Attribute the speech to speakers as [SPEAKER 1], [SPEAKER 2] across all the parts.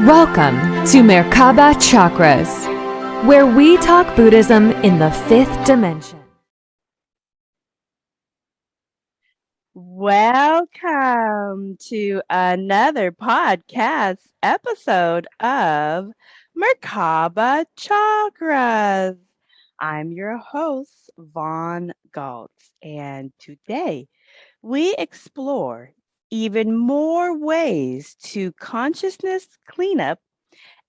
[SPEAKER 1] Welcome to Merkaba Chakras, where we talk Buddhism in the fifth dimension.
[SPEAKER 2] Welcome to another podcast episode of Merkaba Chakras. I'm your host, Vaughn Galtz, and today we explore even more ways to consciousness cleanup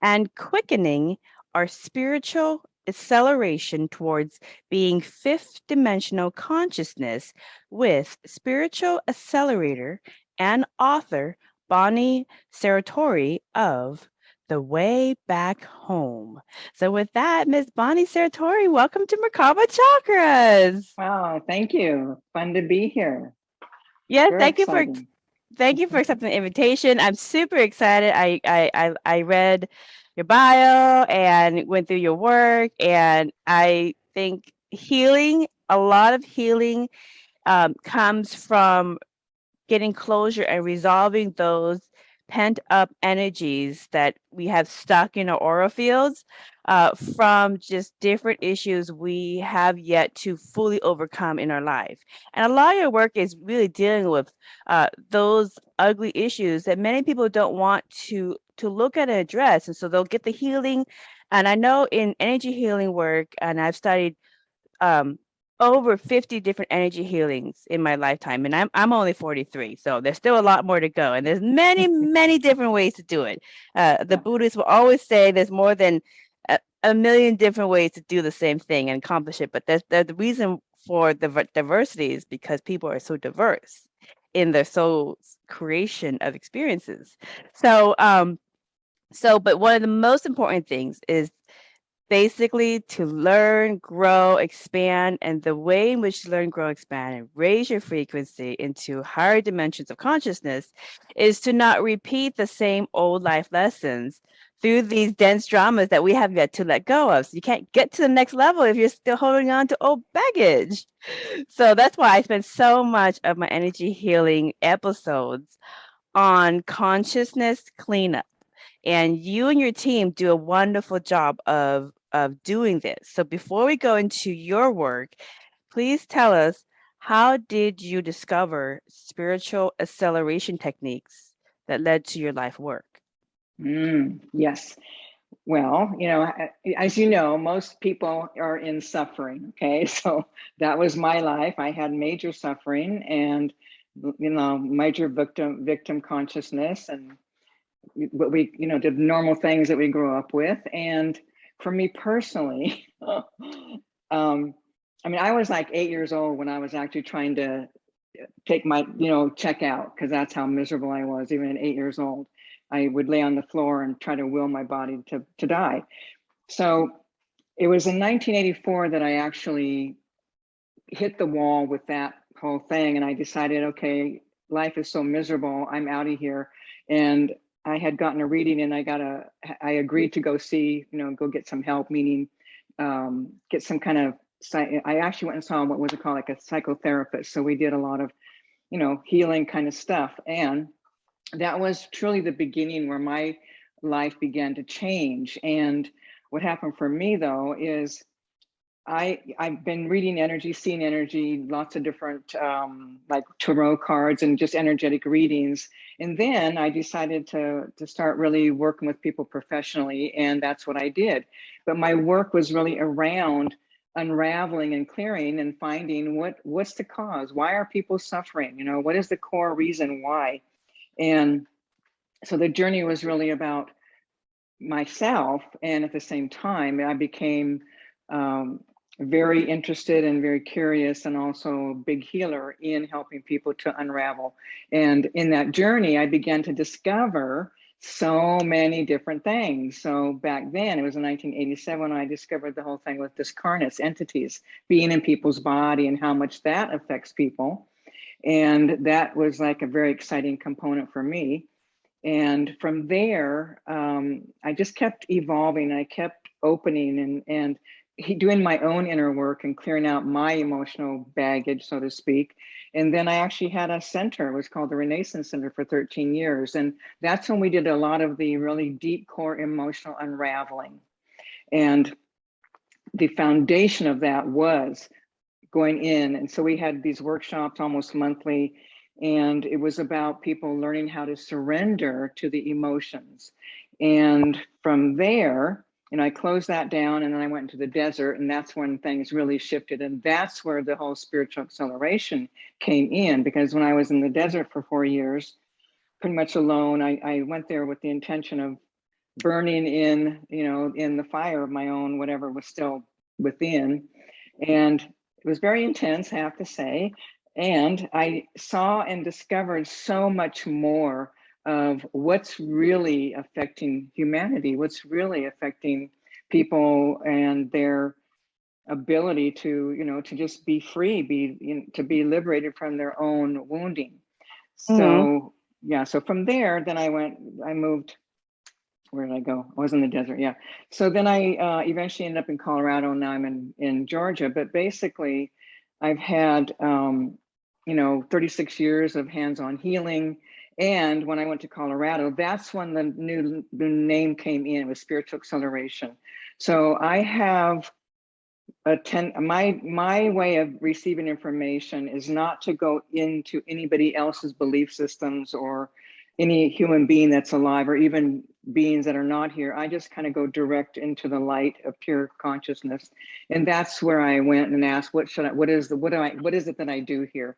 [SPEAKER 2] and quickening our spiritual acceleration towards being fifth dimensional consciousness with Spiritual Accelerator and author Bonnie Serratore of The Way Back Home. So with that, Ms. Bonnie Serratore, welcome to Merkaba Chakras.
[SPEAKER 3] Wow, thank you. Fun to be here.
[SPEAKER 2] Yeah,
[SPEAKER 3] Very
[SPEAKER 2] thank you for
[SPEAKER 3] exciting.
[SPEAKER 2] accepting the invitation. I'm super excited. I read your bio and went through your work, and I think a lot of healing comes from getting closure and resolving those pent up energies that we have stuck in our aura fields from just different issues we have yet to fully overcome in our life. And a lot of your work is really dealing with those ugly issues that many people don't want to look at and address. And so they'll get the healing. And I know in energy healing work, and I've studied um, over 50 different energy healings in my lifetime, and I'm only 43, so there's still a lot more to go, and there's many different ways to do it. The Buddhists will always say there's more than a million different ways to do the same thing and accomplish it, but the reason for the diversity is because people are so diverse in their soul's creation of experiences. But one of the most important things is basically to learn, grow, expand, and the way in which to learn, grow, expand, and raise your frequency into higher dimensions of consciousness is to not repeat the same old life lessons through these dense dramas that we have yet to let go of. So you can't get to the next level if you're still holding on to old baggage. So that's why I spend so much of my energy healing episodes on consciousness cleanup, and you and your team do a wonderful job of doing this. So before we go into your work, please tell us, how did you discover spiritual acceleration techniques that led to your life work?
[SPEAKER 3] Yes. Well, as you know, most people are in suffering. Okay. So that was my life. I had major suffering and, major victim consciousness, and what we, did normal things that we grew up with. And for me personally, I was like 8 years old when I was actually trying to take my, check out, because that's how miserable I was. Even at 8 years old, I would lay on the floor and try to will my body to die. So it was in 1984 that I actually hit the wall with that whole thing. And I decided, okay, life is so miserable, I'm out of here. And I had gotten a reading, and I agreed to go see, go get some help, meaning get some kind of, I actually went and saw what was it called, like a psychotherapist. So we did a lot of, healing kind of stuff. And that was truly the beginning where my life began to change. And what happened for me though is I've been reading energy, seeing energy, lots of different like tarot cards and just energetic readings. And then I decided to start really working with people professionally, and that's what I did. But my work was really around unraveling and clearing and finding what's the cause. Why are people suffering? What is the core reason why? And so the journey was really about myself, and at the same time I became very interested and very curious, and also a big healer in helping people to unravel. And in that journey I began to discover so many different things. So back then, it was in 1987 when I discovered the whole thing with discarnate entities being in people's body and how much that affects people. And that was like a very exciting component for me. And from there, I just kept evolving. I kept opening and doing my own inner work and clearing out my emotional baggage, so to speak. And then I actually had a center, it was called the Renaissance Center, for 13 years. And that's when we did a lot of the really deep core emotional unraveling. And the foundation of that was going in. And so we had these workshops almost monthly, and it was about people learning how to surrender to the emotions. And from there, I closed that down, and then I went into the desert, and that's when things really shifted. And that's where the whole spiritual acceleration came in, because when I was in the desert for 4 years, pretty much alone, I went there with the intention of burning in, in the fire of my own, whatever was still within. And it was very intense, I have to say. And I saw and discovered so much more of what's really affecting humanity, what's really affecting people and their ability to, to just be free, to be liberated from their own wounding. So, yeah, so from there, then I moved, where did I go? I was in the desert, yeah. So then I eventually ended up in Colorado, and now I'm in Georgia. But basically, I've had 36 years of hands-on healing. And when I went to Colorado, that's when the new name came in, with Spiritual Acceleration. So I have my way of receiving information is not to go into anybody else's belief systems or any human being that's alive, or even beings that are not here. I just kind of go direct into the light of pure consciousness. And that's where I went and asked, what is it that I do here?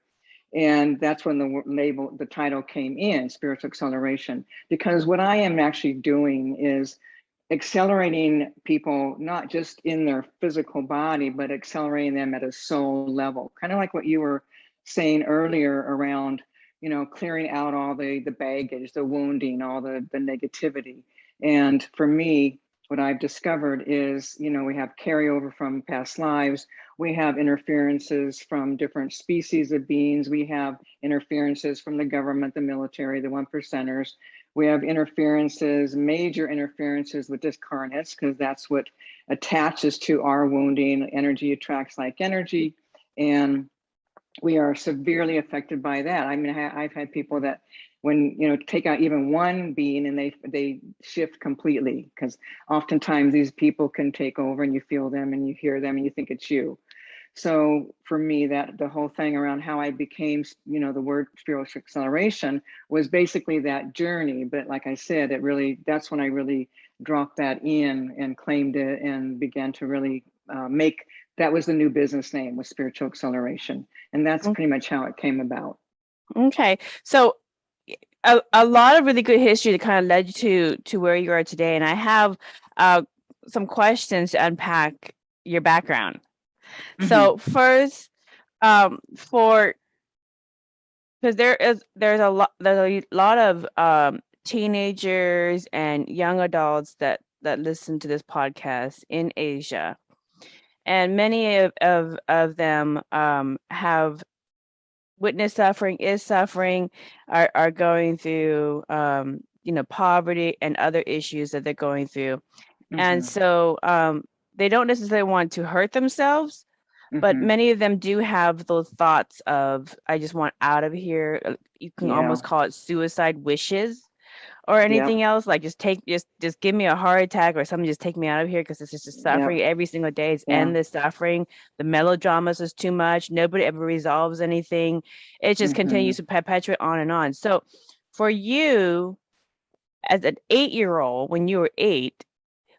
[SPEAKER 3] And that's when the title came in, Spiritual Acceleration, because what I am actually doing is accelerating people, not just in their physical body, but accelerating them at a soul level. Kind of like what you were saying earlier around, clearing out all the baggage, the wounding, all the negativity. And for me, what I've discovered is, we have carryover from past lives. We have interferences from different species of beings. We have interferences from the government, the military, the one percenters. We have interferences, major interferences with discarnates, because that's what attaches to our wounding. Energy attracts like energy. And we are severely affected by that. I mean, I've had people that when, take out even one being and they shift completely, because oftentimes these people can take over and you feel them and you hear them and you think it's you. So for me, that the whole thing around how I became, the word spiritual acceleration was basically that journey. But like I said, that's when I really dropped that in and claimed it and began to really that was the new business name, was Spiritual Acceleration. And that's pretty much how it came about.
[SPEAKER 2] Okay. So a lot of really good history that kind of led you to where you are today. And I have some questions to unpack your background. Mm-hmm. So first, because there's a lot of teenagers and young adults that listen to this podcast in Asia, and many of them have witnessed suffering, are going through poverty and other issues that they're going through. Mm-hmm. And so they don't necessarily want to hurt themselves, but many of them do have those thoughts of, I just want out of here. You can almost call it suicide wishes or anything else. Like just give me a heart attack or something, just take me out of here, because it's just suffering every single day. It's endless suffering. The melodramas is too much. Nobody ever resolves anything. It just continues to perpetuate on and on. So for you, as an 8-year-old, when you were 8,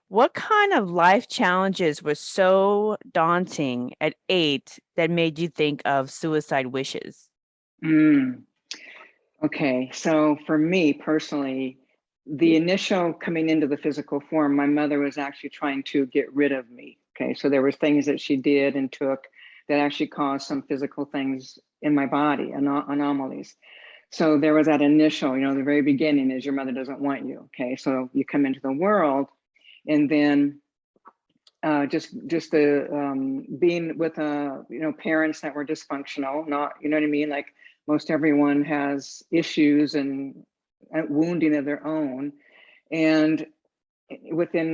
[SPEAKER 2] what kind of life challenges were so daunting at 8 that made you think of suicide wishes?
[SPEAKER 3] Okay, so for me personally, the initial coming into the physical form, my mother was actually trying to get rid of me. Okay, so there were things that she did and took that actually caused some physical things in my body, anomalies. So there was that initial, the very beginning is your mother doesn't want you. Okay, so you come into the world, and then just the being with parents that were dysfunctional, not, you know what I mean, like most everyone has issues and wounding of their own. And within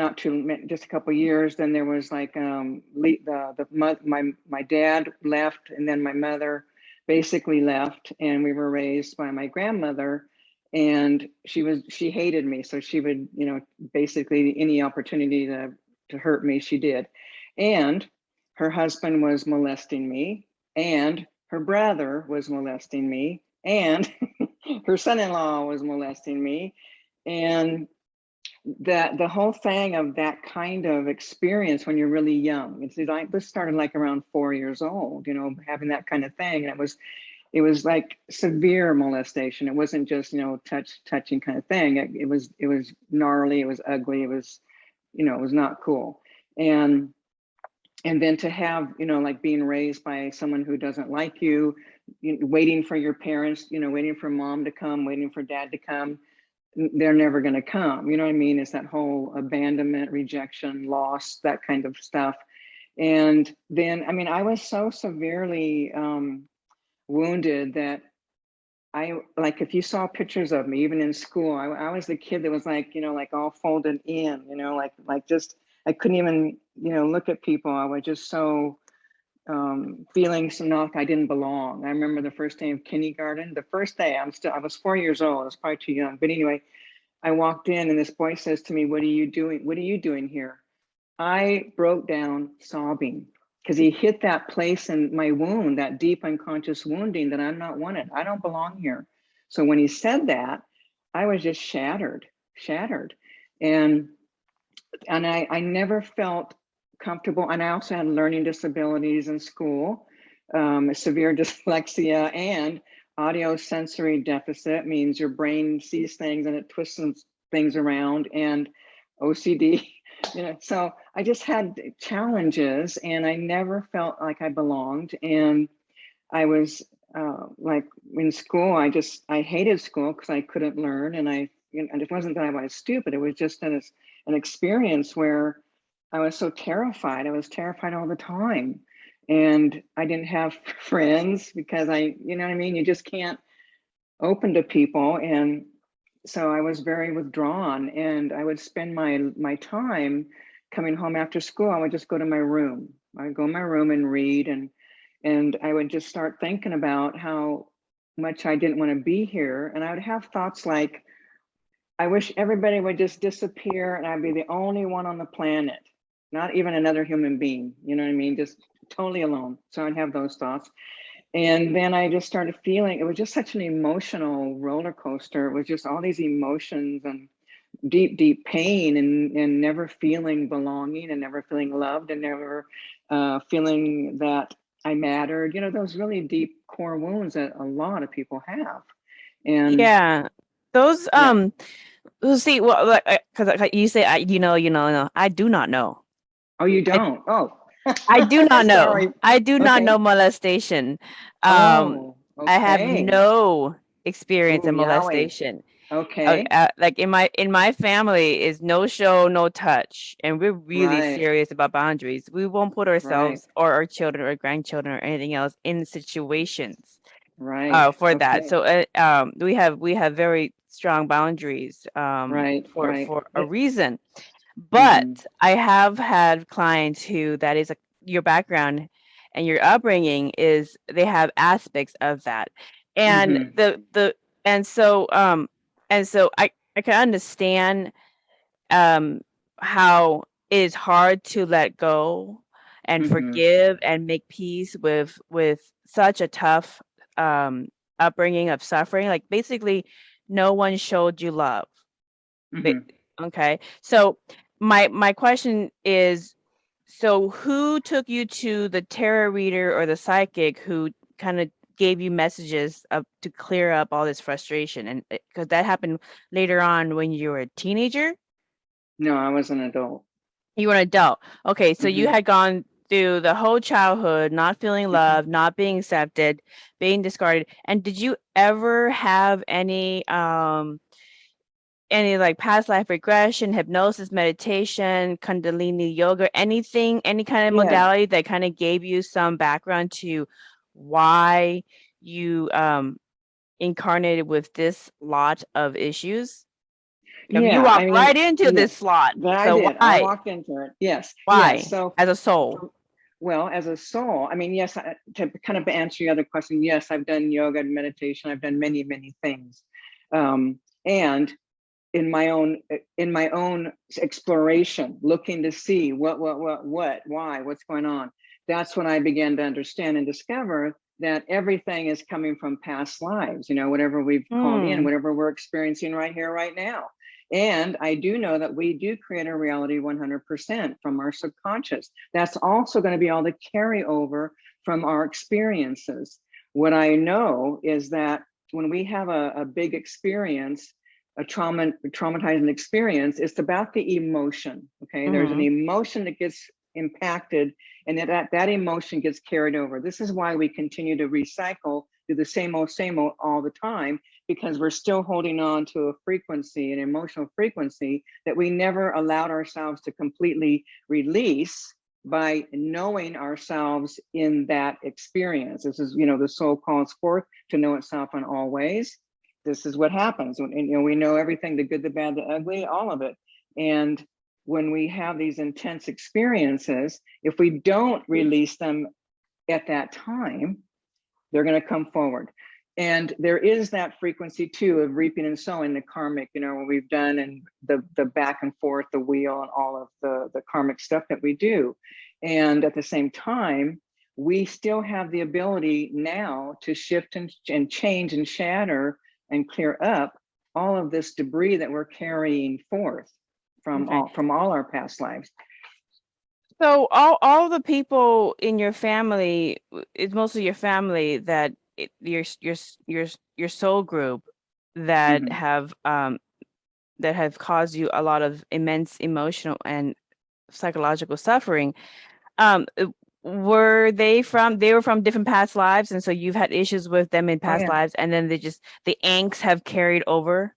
[SPEAKER 3] just a couple of years, then there was like my dad left, and then my mother basically left, and we were raised by my grandmother, and she hated me, so she would, you know, basically any opportunity to hurt me, she did. And her husband was molesting me, and her brother was molesting me, and her son-in-law was molesting me. And that the whole thing of that kind of experience when you're really young, it's like this started like around 4 years old, you know, having that kind of thing. And it was like severe molestation. It wasn't just, you know, touching kind of thing. It was gnarly, it was ugly, it was, you know, it was not cool. And then to have, you know, like being raised by someone who doesn't like you, waiting for your parents, you know, waiting for mom to come, waiting for dad to come, they're never going to come. You know what I mean? It's that whole abandonment, rejection, loss, that kind of stuff. And then, I mean, I was so severely wounded that like, if you saw pictures of me, even in school, I was the kid that was like, you know, like all folded in, you know, like just, I couldn't even, you know, look at people. I was just so feeling some like I didn't belong. I remember the first day of kindergarten, the first day I was 4 years old. I was probably too young. But anyway, I walked in and this boy says to me, "What are you doing? What are you doing here?" I broke down sobbing because he hit that place in my wound, that deep unconscious wounding that I'm not wanted. I don't belong here. So when he said that, I was just shattered. And I never felt comfortable. And I also had learning disabilities in school, severe dyslexia, and audio sensory deficit means your brain sees things and it twists things around, and OCD. You know, so I just had challenges, and I never felt like I belonged. And I was like in school, I hated school because I couldn't learn, and and it wasn't that I was stupid. It was just an experience where I was so terrified. I was terrified all the time, and I didn't have friends because you know what I mean? You just can't open to people. And so I was very withdrawn, and I would spend my time coming home after school. I would just go to my room. I'd go in my room and read, and I would just start thinking about how much I didn't want to be here. And I would have thoughts like, I wish everybody would just disappear and I'd be the only one on the planet, not even another human being. You know what I mean? Just totally alone. So I'd have those thoughts. And then I just started feeling, it was just such an emotional roller coaster. It was just all these emotions and deep pain, and never feeling belonging, and never feeling loved, and never feeling that I mattered. You know, those really deep core wounds that a lot of people have. And
[SPEAKER 2] Yeah. Those
[SPEAKER 3] yeah.
[SPEAKER 2] see, well, like, because you say no, I do not know.
[SPEAKER 3] Oh, you
[SPEAKER 2] I
[SPEAKER 3] don't? Oh,
[SPEAKER 2] I do not know.
[SPEAKER 3] sorry.
[SPEAKER 2] I do not
[SPEAKER 3] Okay.
[SPEAKER 2] know molestation.
[SPEAKER 3] Oh,
[SPEAKER 2] I have
[SPEAKER 3] okay.
[SPEAKER 2] no experience
[SPEAKER 3] Ooh,
[SPEAKER 2] in
[SPEAKER 3] Yowie.
[SPEAKER 2] molestation.
[SPEAKER 3] Okay.
[SPEAKER 2] Like in my family is no show, no touch, and we're really
[SPEAKER 3] Right.
[SPEAKER 2] serious about boundaries. We won't put
[SPEAKER 3] Right.
[SPEAKER 2] ourselves or our children or grandchildren or anything else in situations
[SPEAKER 3] Right.
[SPEAKER 2] for that.
[SPEAKER 3] Okay.
[SPEAKER 2] So we have very strong boundaries
[SPEAKER 3] Right. Right.
[SPEAKER 2] for a reason. But
[SPEAKER 3] Mm-hmm.
[SPEAKER 2] I have had clients who that is your background and your upbringing is they have aspects of that. And
[SPEAKER 3] Mm-hmm.
[SPEAKER 2] the and so I can understand um how it is hard to let go and
[SPEAKER 3] Mm-hmm.
[SPEAKER 2] forgive and make peace with such a tough um upbringing of suffering. Like basically no one showed you love. Ba-
[SPEAKER 3] Mm-hmm.
[SPEAKER 2] Okay. So my question is, so who took you to the tarot reader or the psychic who kind of gave you messages to clear up all this frustration? And because that happened later on when you were a teenager,
[SPEAKER 3] No, I was an adult.
[SPEAKER 2] you were an adult. Okay, so you
[SPEAKER 3] Mm-hmm.
[SPEAKER 2] had gone through the whole childhood, not feeling
[SPEAKER 3] Mm-hmm.
[SPEAKER 2] loved, not being accepted, being discarded. And did you ever have any like past life regression, hypnosis, meditation, kundalini yoga, anything, any kind of
[SPEAKER 3] Yeah.
[SPEAKER 2] modality that kind of gave you some background to why you incarnated with this lot of issues? You
[SPEAKER 3] Yeah. I
[SPEAKER 2] walked
[SPEAKER 3] mean,
[SPEAKER 2] right into
[SPEAKER 3] yeah.
[SPEAKER 2] this slot.
[SPEAKER 3] But I
[SPEAKER 2] So
[SPEAKER 3] did. I
[SPEAKER 2] why?
[SPEAKER 3] walked into it. Yes. Yes.
[SPEAKER 2] Why?
[SPEAKER 3] So
[SPEAKER 2] As a soul.
[SPEAKER 3] Well, as a soul, I mean, yes, to kind of answer your other question, yes, I've done yoga and meditation. I've done many, many things. And in my own exploration, looking to see what, why, what's going on. That's when I began to understand and discover that everything is coming from past lives, whatever we've called in, whatever we're experiencing right here, right now. And I do know that we do create a reality 100% from our subconscious. That's also going to be all the carryover from our experiences. What I know is that when we have a big experience, a traumatizing experience, it's about the emotion. Okay, there's an emotion that gets impacted, and that emotion gets carried over. This is why we continue to recycle, do the same old all the time, because we're still holding on to a frequency, an emotional frequency that we never allowed ourselves to completely release by knowing ourselves in that experience. This is, the soul calls forth to know itself in all ways. This is what happens. And, we know everything, the good, the bad, the ugly, all of it. And when we have these intense experiences, if we don't release them at that time, they're going to come forward. And there is that frequency too of reaping and sowing, the karmic, what we've done, and the back and forth, the wheel, and all of the karmic stuff that we do. And at the same time, we still have the ability now to shift and change and shatter and clear up all of this debris that we're carrying forth from all our past lives.
[SPEAKER 2] So all the people in your family, it's mostly your family that your soul group that have caused you a lot of immense emotional and psychological suffering. Were they from different past lives, and so you've had issues with them in past lives, and then the angst have carried over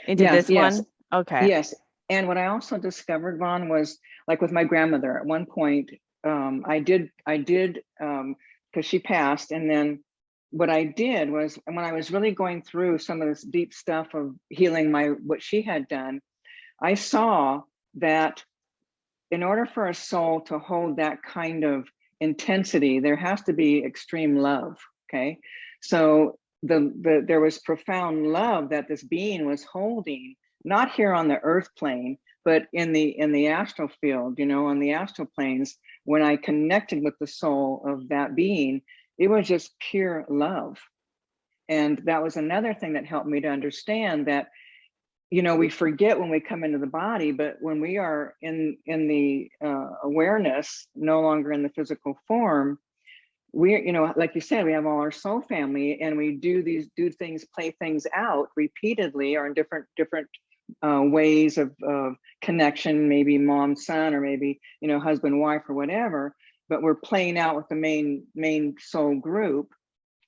[SPEAKER 2] into this one? Okay.
[SPEAKER 3] Yes. And what I also discovered, Vaughn, was like with my grandmother at one point, I did because she passed. And then what I did was, when I was really going through some of this deep stuff of healing what she had done, I saw that in order for a soul to hold that kind of intensity, there has to be extreme love. Okay. So there was profound love that this being was holding, not here on the earth plane, but in the astral field, on the astral planes. When I connected with the soul of that being, it was just pure love. And that was another thing that helped me to understand that, we forget when we come into the body, but when we are in the awareness, no longer in the physical form, we're, like you said, we have all our soul family, and we do things, play things out repeatedly, or in different ways of connection, maybe mom, son, or maybe, husband, wife, or whatever, but we're playing out with the main soul group.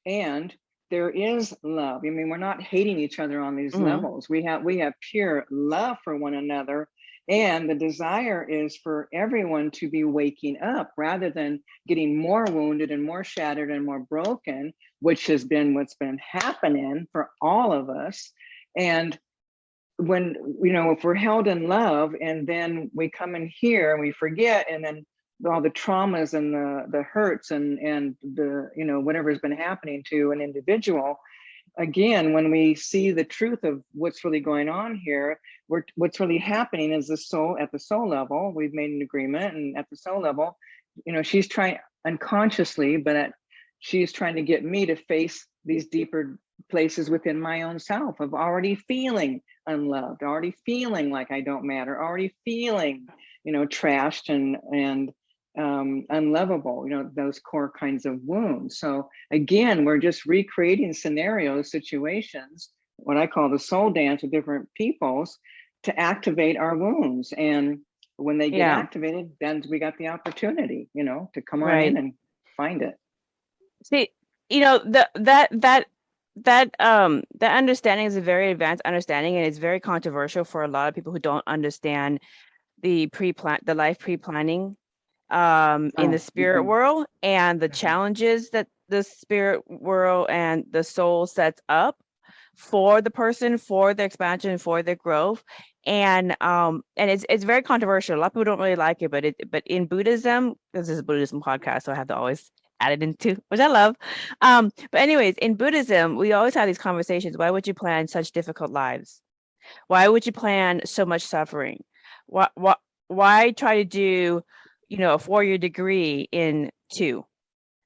[SPEAKER 3] And there is love. I mean, we're not hating each other on these levels. We have pure love for one another. And the desire is for everyone to be waking up rather than getting more wounded and more shattered and more broken, which has been what's been happening for all of us. And when, if we're held in love and then we come in here and we forget, and then all the traumas and the hurts and the, whatever's been happening to an individual, again, when we see the truth of what's really going on here, what's really happening is the soul, at the soul level, we've made an agreement, and at the soul level, she's trying unconsciously, but she's trying to get me to face these deeper places within my own self of already feeling unloved, already feeling like I don't matter, already feeling, trashed and unlovable, those core kinds of wounds. So again, we're just recreating scenarios, situations, what I call the soul dance with different peoples, to activate our wounds. And when they get activated, then we got the opportunity, to come on in and find it.
[SPEAKER 2] See, that understanding is a very advanced understanding, and it's very controversial for a lot of people who don't understand the life pre-planning in the spirit world, and the challenges that the spirit world and the soul sets up for the person, for their expansion, for their growth. And it's very controversial. A lot of people don't really like it, but in Buddhism, this is a Buddhism podcast, so I have to always add it into, which I love. But anyways, in Buddhism, we always have these conversations. Why would you plan such difficult lives? Why would you plan so much suffering? Why try to do, a 4-year degree in 2?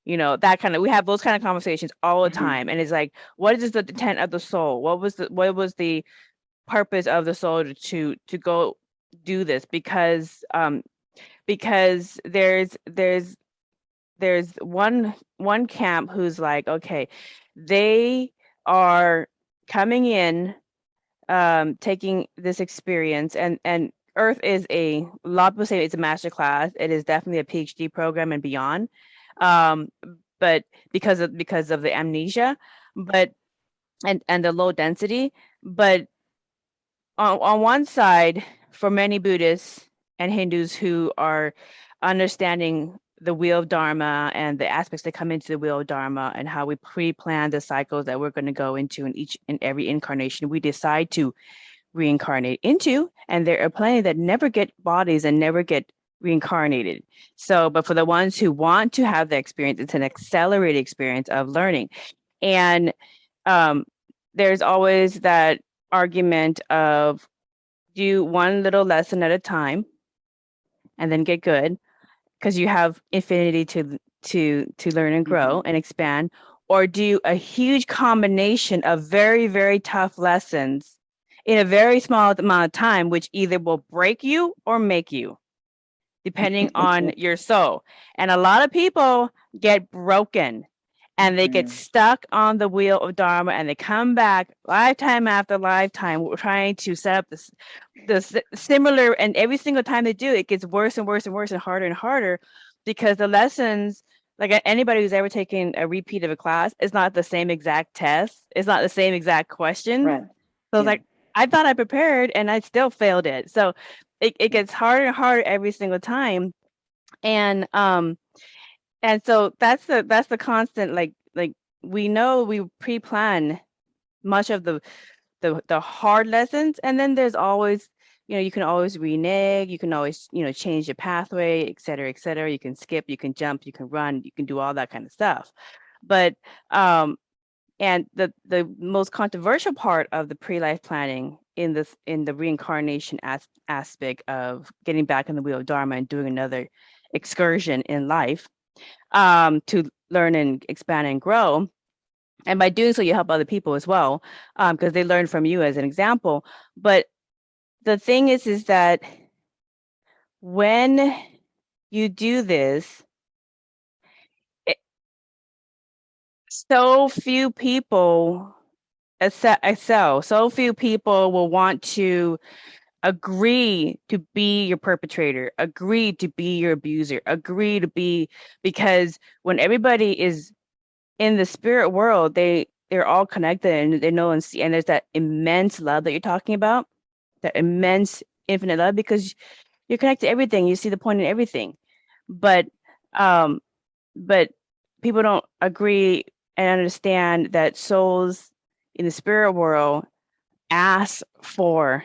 [SPEAKER 2] That kind of, we have those kind of conversations all the time. And it's like, what is the intent of the soul? What was the purpose of the soul to go do this? Because there's one camp who's like, okay, they are coming in, taking this experience, and Earth is a lot of people say it's a master class. It is definitely a PhD program and beyond. But because of the amnesia, but and the low density. But on one side, for many Buddhists and Hindus who are understanding the wheel of Dharma and the aspects that come into the wheel of Dharma and how we pre-plan the cycles that we're going to go into in every incarnation, we decide to reincarnate into. And there are plenty that never get bodies and never get reincarnated. So, but for the ones who want to have the experience, it's an accelerated experience of learning. And there's always that argument of do one little lesson at a time and then get good, because you have infinity to learn and grow and expand, or do a huge combination of very, very tough lessons in a very small amount of time, which either will break you or make you, depending on your soul. And a lot of people get broken and they get stuck on the wheel of Dharma, and they come back lifetime after lifetime trying to set up this similar, and every single time they do, it gets worse and worse and worse and harder, because the lessons, like anybody who's ever taken a repeat of a class, it's not the same exact test. It's not the same exact question.
[SPEAKER 3] Right.
[SPEAKER 2] So it's like, I thought I prepared and I still failed it. So it gets harder and harder every single time. And so that's the constant, like we know we pre-plan much of the hard lessons, and then there's always, you can always renege, you can always, change your pathway, et cetera, et cetera. You can skip, you can jump, you can run, you can do all that kind of stuff. But and the most controversial part of the pre-life planning in the reincarnation aspect of getting back in the wheel of Dharma and doing another excursion in life, to learn and expand and grow. And by doing so, you help other people as well, because they learn from you as an example. But the thing is that when you do this, so few people excel. So few people will want to agree to be your perpetrator, agree to be your abuser, agree to be, because when everybody is in the spirit world, they're all connected and they know and see, and there's that immense love that you're talking about, that immense infinite love, because you're connected to everything. You see the point in everything. But but people don't agree and understand that souls in the spirit world ask for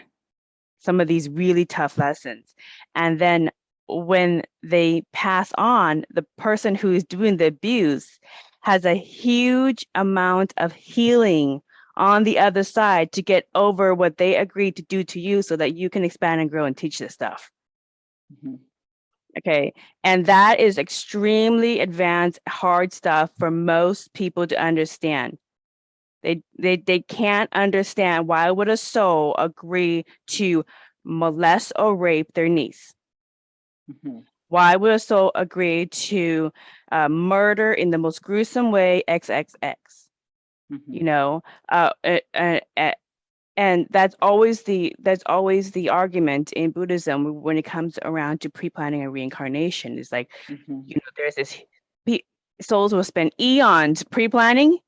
[SPEAKER 2] some of these really tough lessons. And then when they pass on, the person who is doing the abuse has a huge amount of healing on the other side to get over what they agreed to do to you, so that you can expand and grow and teach this stuff. Okay. And that is extremely advanced, hard stuff for most people to understand. They can't understand, why would a soul agree to molest or rape their niece? Why would a soul agree to murder in the most gruesome way XXX? And that's always the argument in Buddhism when it comes around to pre-planning a reincarnation. It's like, there's this, souls will spend eons pre-planning,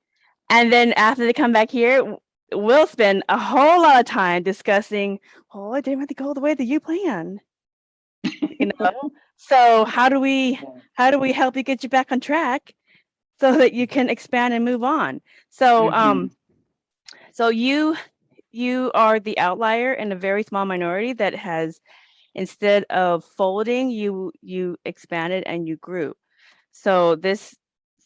[SPEAKER 2] and then after they come back here, we'll spend a whole lot of time discussing, oh, I didn't have to go the way that you planned. So how do we help you get you back on track so that you can expand and move on? So so you are the outlier in a very small minority that has, instead of folding, you expanded and you grew. So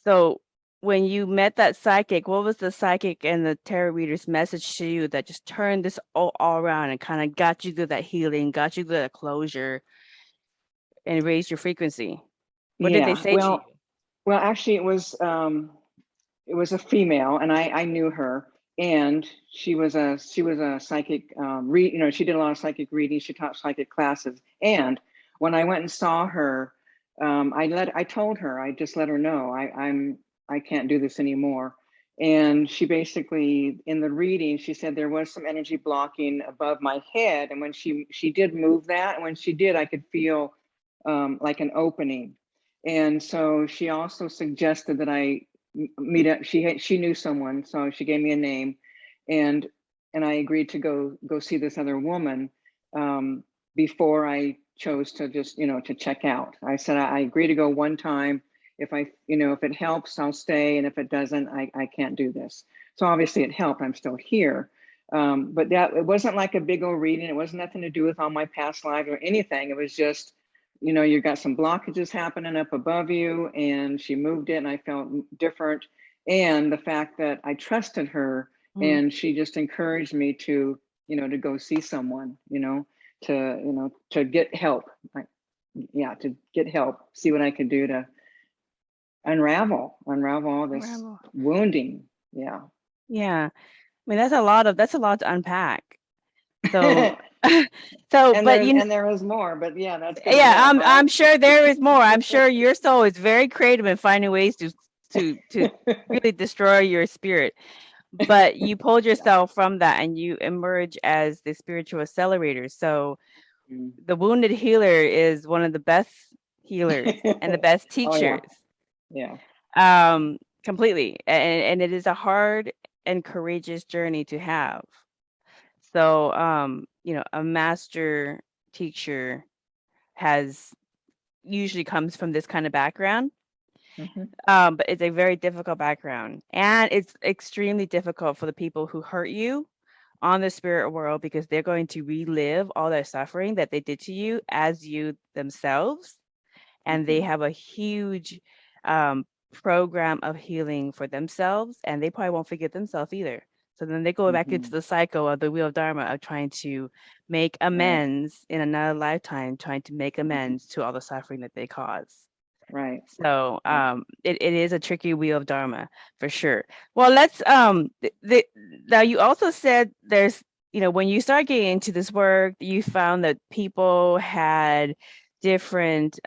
[SPEAKER 2] so when you met that psychic, what was the psychic and the tarot reader's message to you that just turned this all around and kind of got you to that healing, got you to that closure, and raised your frequency? What did they
[SPEAKER 3] Yeah.
[SPEAKER 2] say to you?
[SPEAKER 3] Well, actually, it was a female, and I knew her, and she was a psychic. She did a lot of psychic reading. She taught psychic classes, and when I went and saw her, I told her, I just let her know I can't do this anymore. And she basically, in the reading, she said there was some energy blocking above my head, and when she did move that, and when she did, I could feel like an opening. And so she also suggested that I meet up. She knew someone, so she gave me a name, and I agreed to go see this other woman before I chose to just to check out. I said I agree to go one time. If if it helps, I'll stay, and if it doesn't, I can't do this. So obviously it helped. I'm still here. But it wasn't like a big old reading. It wasn't nothing to do with all my past lives or anything. It was just, you got some blockages happening up above you, and she moved it, and I felt different. And the fact that I trusted her, and she just encouraged me to, to go see someone, to get help. To get help, see what I could do to unravel all this wounding. Yeah.
[SPEAKER 2] Yeah. I mean, that's a lot to unpack. So, but
[SPEAKER 3] and there is more, but yeah, that's good.
[SPEAKER 2] Yeah,
[SPEAKER 3] Right?
[SPEAKER 2] I'm sure there is more. I'm sure your soul is very creative in finding ways to really destroy your spirit. But you pulled yourself from that and you emerge as the spiritual accelerator. So the wounded healer is one of the best healers and the best teachers.
[SPEAKER 3] Yeah.
[SPEAKER 2] Completely. And it is a hard and courageous journey to have. So, a master teacher usually comes from this kind of background. But it's a very difficult background, and it's extremely difficult for the people who hurt you on the spirit world, because they're going to relive all their suffering that they did to you as you themselves, and they have a huge program of healing for themselves, and they probably won't forget themselves either. So then they go back into the cycle of the wheel of dharma of trying to make amends in another lifetime, trying to make amends to all the suffering that they caused.
[SPEAKER 3] Right.
[SPEAKER 2] So it is a tricky wheel of dharma for sure. Well, let's now you also said there's, when you start getting into this work, you found that people had different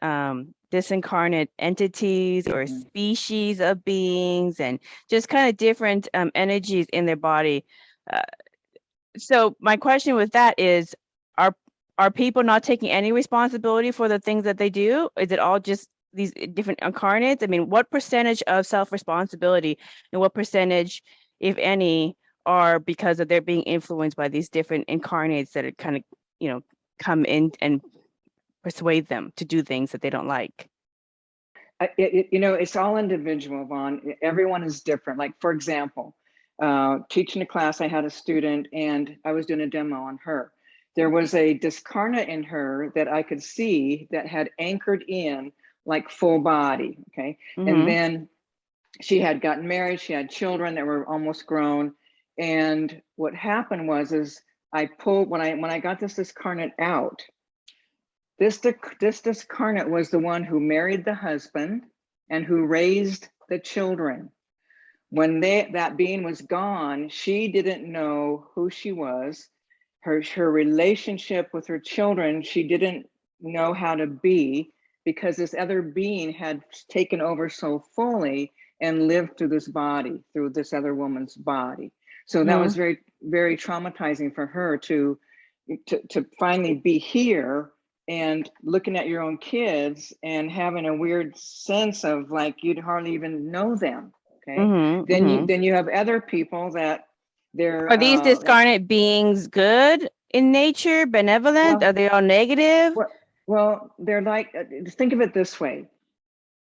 [SPEAKER 2] disincarnate entities or species of beings, and just kind of different energies in their body. So my question with that is, are people not taking any responsibility for the things that they do? Is it all just these different incarnates? I mean, what percentage of self-responsibility and what percentage, if any, are because of their being influenced by these different incarnates that are kind of, come in and persuade them to do things that they don't like?
[SPEAKER 3] It's all individual, Vaughn. Everyone is different. Like, for example, teaching a class, I had a student and I was doing a demo on her. There was a discarnate in her that I could see that had anchored in like full body. Okay. And then she had gotten married. She had children that were almost grown. And what happened was I pulled, when I got this discarnate out, this discarnate was the one who married the husband and who raised the children. When that being was gone, she didn't know who she was. Her relationship with her children, she didn't know how to be, because this other being had taken over so fully and lived through this body, through this other woman's body. So that was very, very traumatizing for her to finally be here and looking at your own kids and having a weird sense of like you'd hardly even know them. Okay. Then you have other people that they're
[SPEAKER 2] Are these discarnate beings good in nature, benevolent? Are they all negative?
[SPEAKER 3] Well, they're like, think of it this way.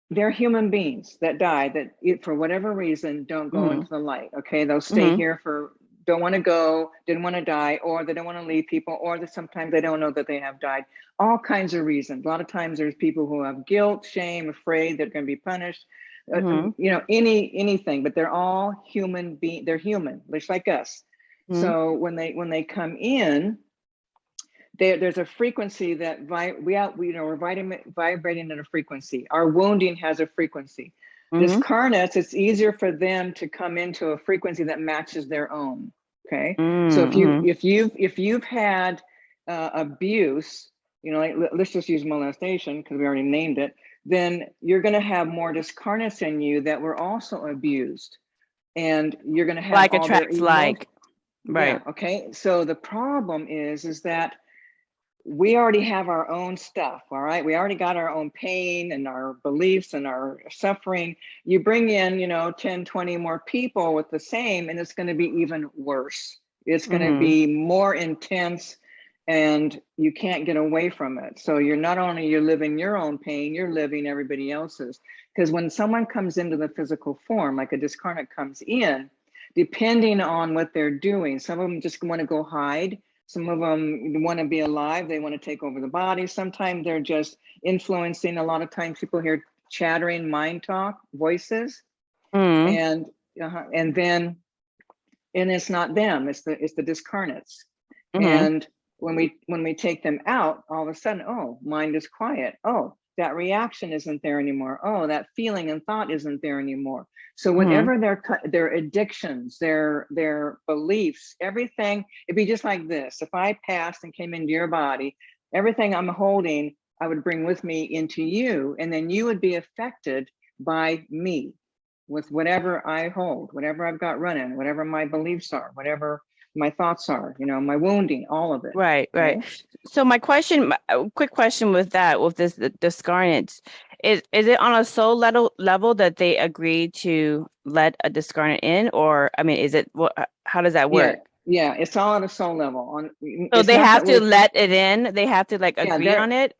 [SPEAKER 3] They're human beings that die, that for whatever reason don't go into the light. Okay, they'll stay here for don't want to go, didn't want to die, or they don't want to leave people, or that sometimes they don't know that they have died. All kinds of reasons. A lot of times there's people who have guilt, shame, afraid they're going to be punished, anything, but they're all human beings. They're human, just like us. So when they come in, there's a frequency that we're vibrating at a frequency. Our wounding has a frequency. Discarnates, it's easier for them to come into a frequency that matches their own. Okay, so if you've had abuse, like, let's just use molestation because we already named it, then you're going to have more discarnates in you that were also abused, and you're going to have
[SPEAKER 2] like
[SPEAKER 3] all
[SPEAKER 2] attracts
[SPEAKER 3] their
[SPEAKER 2] like, right?
[SPEAKER 3] Yeah, okay, so the problem is that we already have our own stuff, all right? We already got our own pain and our beliefs and our suffering. You bring in, 10, 20 more people with the same, and it's going to be even worse. It's going to be more intense, and you can't get away from it. So you're not only you're living your own pain, you're living everybody else's. Because when someone comes into the physical form, like a discarnate comes in, depending on what they're doing, some of them just want to go hide. Some of them want to be alive. They want to take over the body. Sometimes they're just influencing. A lot of times people hear chattering mind talk voices, and then it's not them. It's the discarnates. And when we take them out, all of a sudden, oh, mind is quiet. Oh, that reaction isn't there anymore. Oh, that feeling and thought isn't there anymore. So whatever their addictions, their beliefs, everything, it'd be just like this. If I passed and came into your body, everything I'm holding, I would bring with me into you, and then you would be affected by me with whatever I hold, whatever I've got running, whatever my beliefs are, whatever my thoughts are, my wounding, all of it.
[SPEAKER 2] Right. So my question, quick question with this discarnate, is it on a soul level that they agree to let a discarnate in, or I mean, is it how does that work?
[SPEAKER 3] Yeah, it's all at a soul level.
[SPEAKER 2] So they have to let it in. They have to agree on it.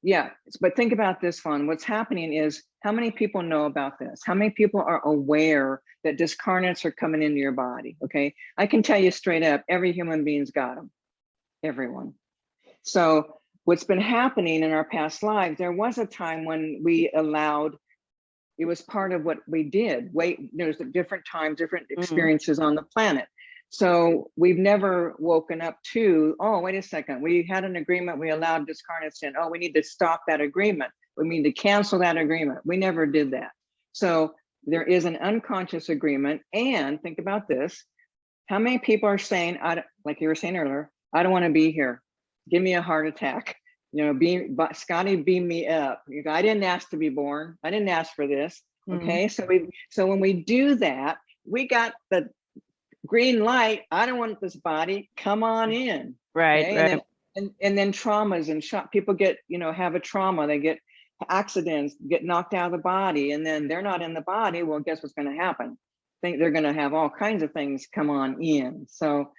[SPEAKER 3] Yeah. But think about this one. What's happening is, how many people know about this? How many people are aware that discarnates are coming into your body? Okay, I can tell you straight up, every human being's got them. Everyone. So what's been happening in our past lives, there was a time when we allowed, it was part of what we did. There's different times, different experiences on the planet. So we've never woken up to, oh, wait a second, we had an agreement, we allowed discarnates in. Oh, we need to stop that agreement. We need to cancel that agreement. We never did that. So there is an unconscious agreement. And think about this. How many people are saying, like you were saying earlier, I don't want to be here. Give me a heart attack. Scotty, beam me up. I didn't ask to be born. I didn't ask for this. Okay, so when we do that, we got the green light. I don't want this body. Come on in.
[SPEAKER 2] Right.
[SPEAKER 3] Okay? And then traumas and shock. People get, have a trauma. They get accidents, get knocked out of the body, and then they're not in the body. Well, guess what's going to happen? Think they're going to have all kinds of things come on in. So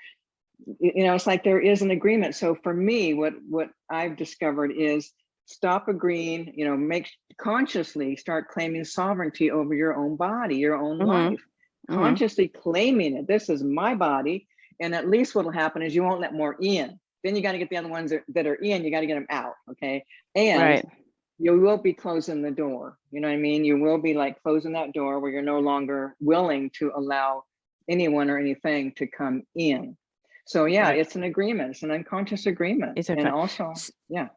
[SPEAKER 3] it's like there is an agreement. So for me, what I've discovered is stop agreeing, make consciously start claiming sovereignty over your own body, your own life, consciously claiming it. This is my body. And at least what'll happen is you won't let more in. Then you got to get the other ones that are in, you got to get them out. Okay. And you will be closing the door. You know what I mean? You will be like closing that door where you're no longer willing to allow anyone or anything to come in. So yeah, it's an agreement. It's an unconscious agreement. And also, yeah.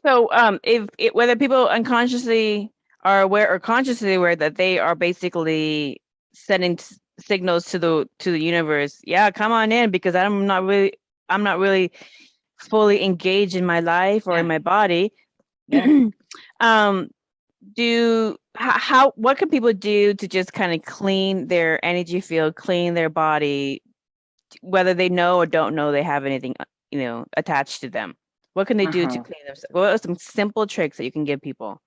[SPEAKER 2] So if whether people unconsciously are aware or consciously aware that they are basically sending signals to the universe, yeah, come on in, because I'm not really fully engaged in my life or in my body. What can people do to just kind of clean their energy field, clean their body, whether they know or don't know they have anything, attached to them? What can they do to clean themselves? What are some simple tricks that you can give people?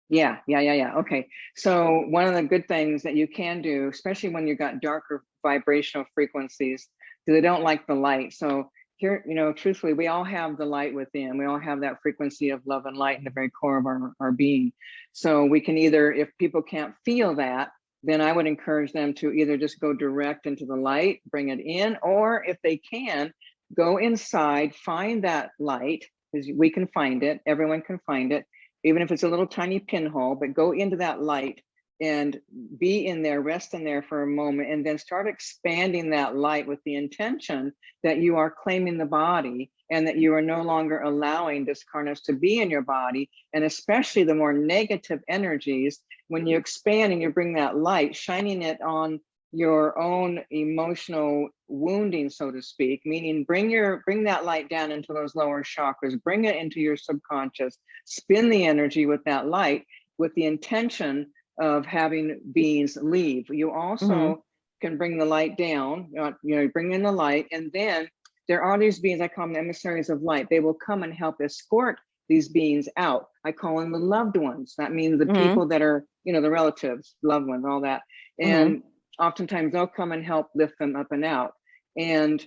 [SPEAKER 3] Yeah. Okay. So one of the good things that you can do, especially when you've got darker vibrational frequencies, because they don't like the light. So here, truthfully, we all have the light within. We all have that frequency of love and light in the very core of our being. So we can either, if people can't feel that, then I would encourage them to either just go direct into the light, bring it in, or if they can, go inside, find that light, because we can find it, everyone can find it, even if it's a little tiny pinhole, but go into that light and be in there, rest in there for a moment, and then start expanding that light with the intention that you are claiming the body and that you are no longer allowing discarnates to be in your body, and especially the more negative energies. When you expand and you bring that light, shining it on your own emotional wounding, so to speak, meaning bring that light down into those lower chakras, bring it into your subconscious, spin the energy with that light with the intention of having beings leave. You also can bring the light down, bring in the light, and then there are these beings, I call them emissaries of light. They will come and help escort these beings out. I call them the loved ones. That means the people that are, the relatives, loved ones, all that. And oftentimes they'll come and help lift them up and out. And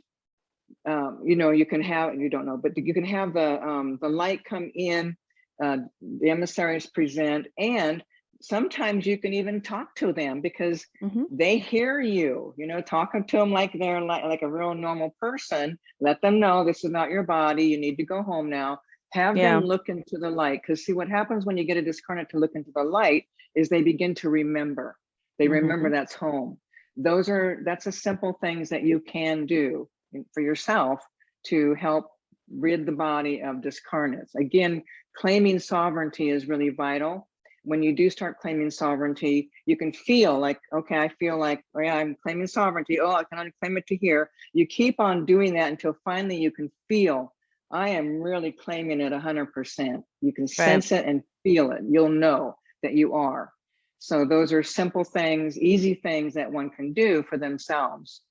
[SPEAKER 3] you can have, you don't know, but you can have the light come in, the emissaries present, and sometimes you can even talk to them because they hear you, talking to them like they're like a real normal person. Let them know this is not your body. You need to go home now. Have them look into the light, because see what happens when you get a discarnate to look into the light is they begin to remember. They remember that's home. That's a simple things that you can do for yourself to help rid the body of discarnates. Again, claiming sovereignty is really vital. When you do start claiming sovereignty, you can feel like, okay, I feel like, oh yeah, I'm claiming sovereignty. Oh, I can only claim it to here. You keep on doing that until finally you can feel, I am really claiming it 100%. You can sense it and feel it. You'll know that you are. So those are simple things, easy things that one can do for themselves.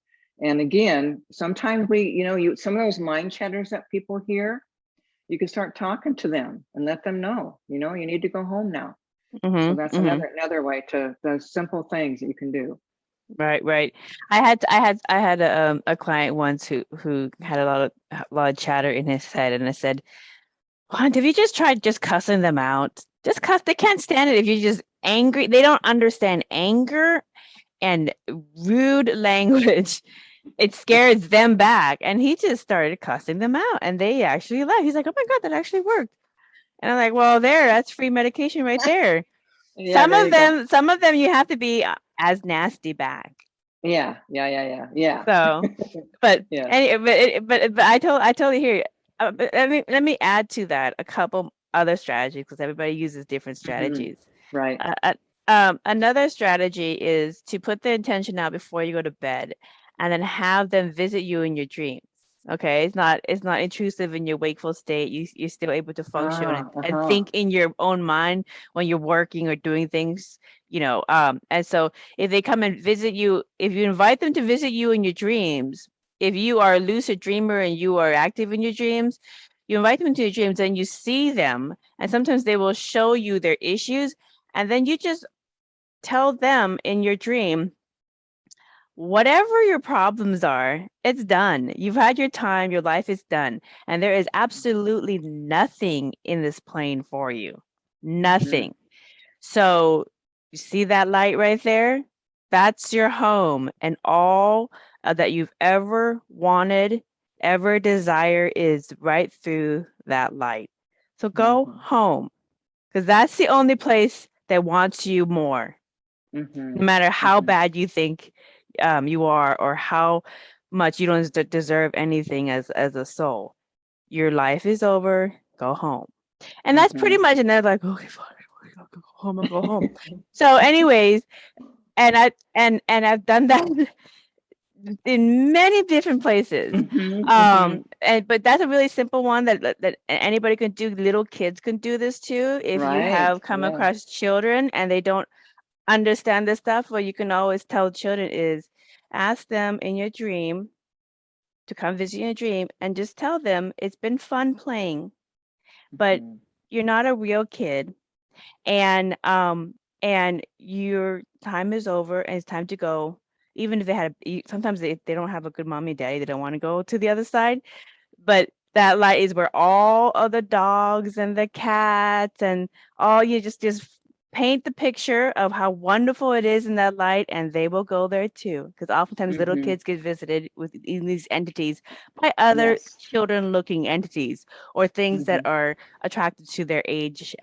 [SPEAKER 3] And again, sometimes some of those mind chatters that people hear, you can start talking to them and let them know, you need to go home now. So that's another way to those simple things that you can do.
[SPEAKER 2] Right. I had a client once who had a lot of chatter in his head, and I said, "Juan, have you just tried just cussing them out? Just cuss. They can't stand it if you're just angry. They don't understand anger and rude language. It scares them back." And he just started cussing them out, and they actually left. He's like, "Oh my God, that actually worked." And I'm like, "Well, that's free medication right there."
[SPEAKER 3] Yeah,
[SPEAKER 2] Some of them you have to be as nasty back.
[SPEAKER 3] Yeah.
[SPEAKER 2] So, but but I totally hear you. But let me add to that a couple other strategies, because everybody uses different strategies.
[SPEAKER 3] Right.
[SPEAKER 2] Another strategy is to put the intention out before you go to bed, and then have them visit you in your dreams. Okay, it's not intrusive in your wakeful state. You're still able to function and think in your own mind when you're working or doing things, and so if they come and visit you, if you invite them to visit you in your dreams, if you are a lucid dreamer and you are active in your dreams, you invite them into your dreams and you see them, and sometimes they will show you their issues, and then you just tell them in your dream, whatever your problems are, it's done. You've had your time, your life is done. And there is absolutely nothing in this plane for you. Nothing. So you see that light right there? That's your home. And all that you've ever wanted, ever desire is right through that light. So go home, because that's the only place that wants you more. No matter how bad you think you are, or how much you don't deserve anything as a soul. Your life is over. Go home. And that's pretty much, and they're like, okay, fine, I'll go home. I'll go home. So, anyways, and I've done that in many different places. But that's a really simple one that anybody can do. Little kids can do this too. If you have come across children and they don't understand this stuff, what you can always tell children is ask them in your dream to come visit your dream, and just tell them it's been fun playing, but you're not a real kid, and your time is over and it's time to go. Even if sometimes they don't have a good mommy and daddy, they don't want to go to the other side, but that light is where all of the dogs and the cats and all you just paint the picture of how wonderful it is in that light, and they will go there too. Because oftentimes little kids get visited with in these entities by other
[SPEAKER 3] Yes.
[SPEAKER 2] children-looking entities or things that
[SPEAKER 3] Mm-hmm.
[SPEAKER 2] are attracted to their age.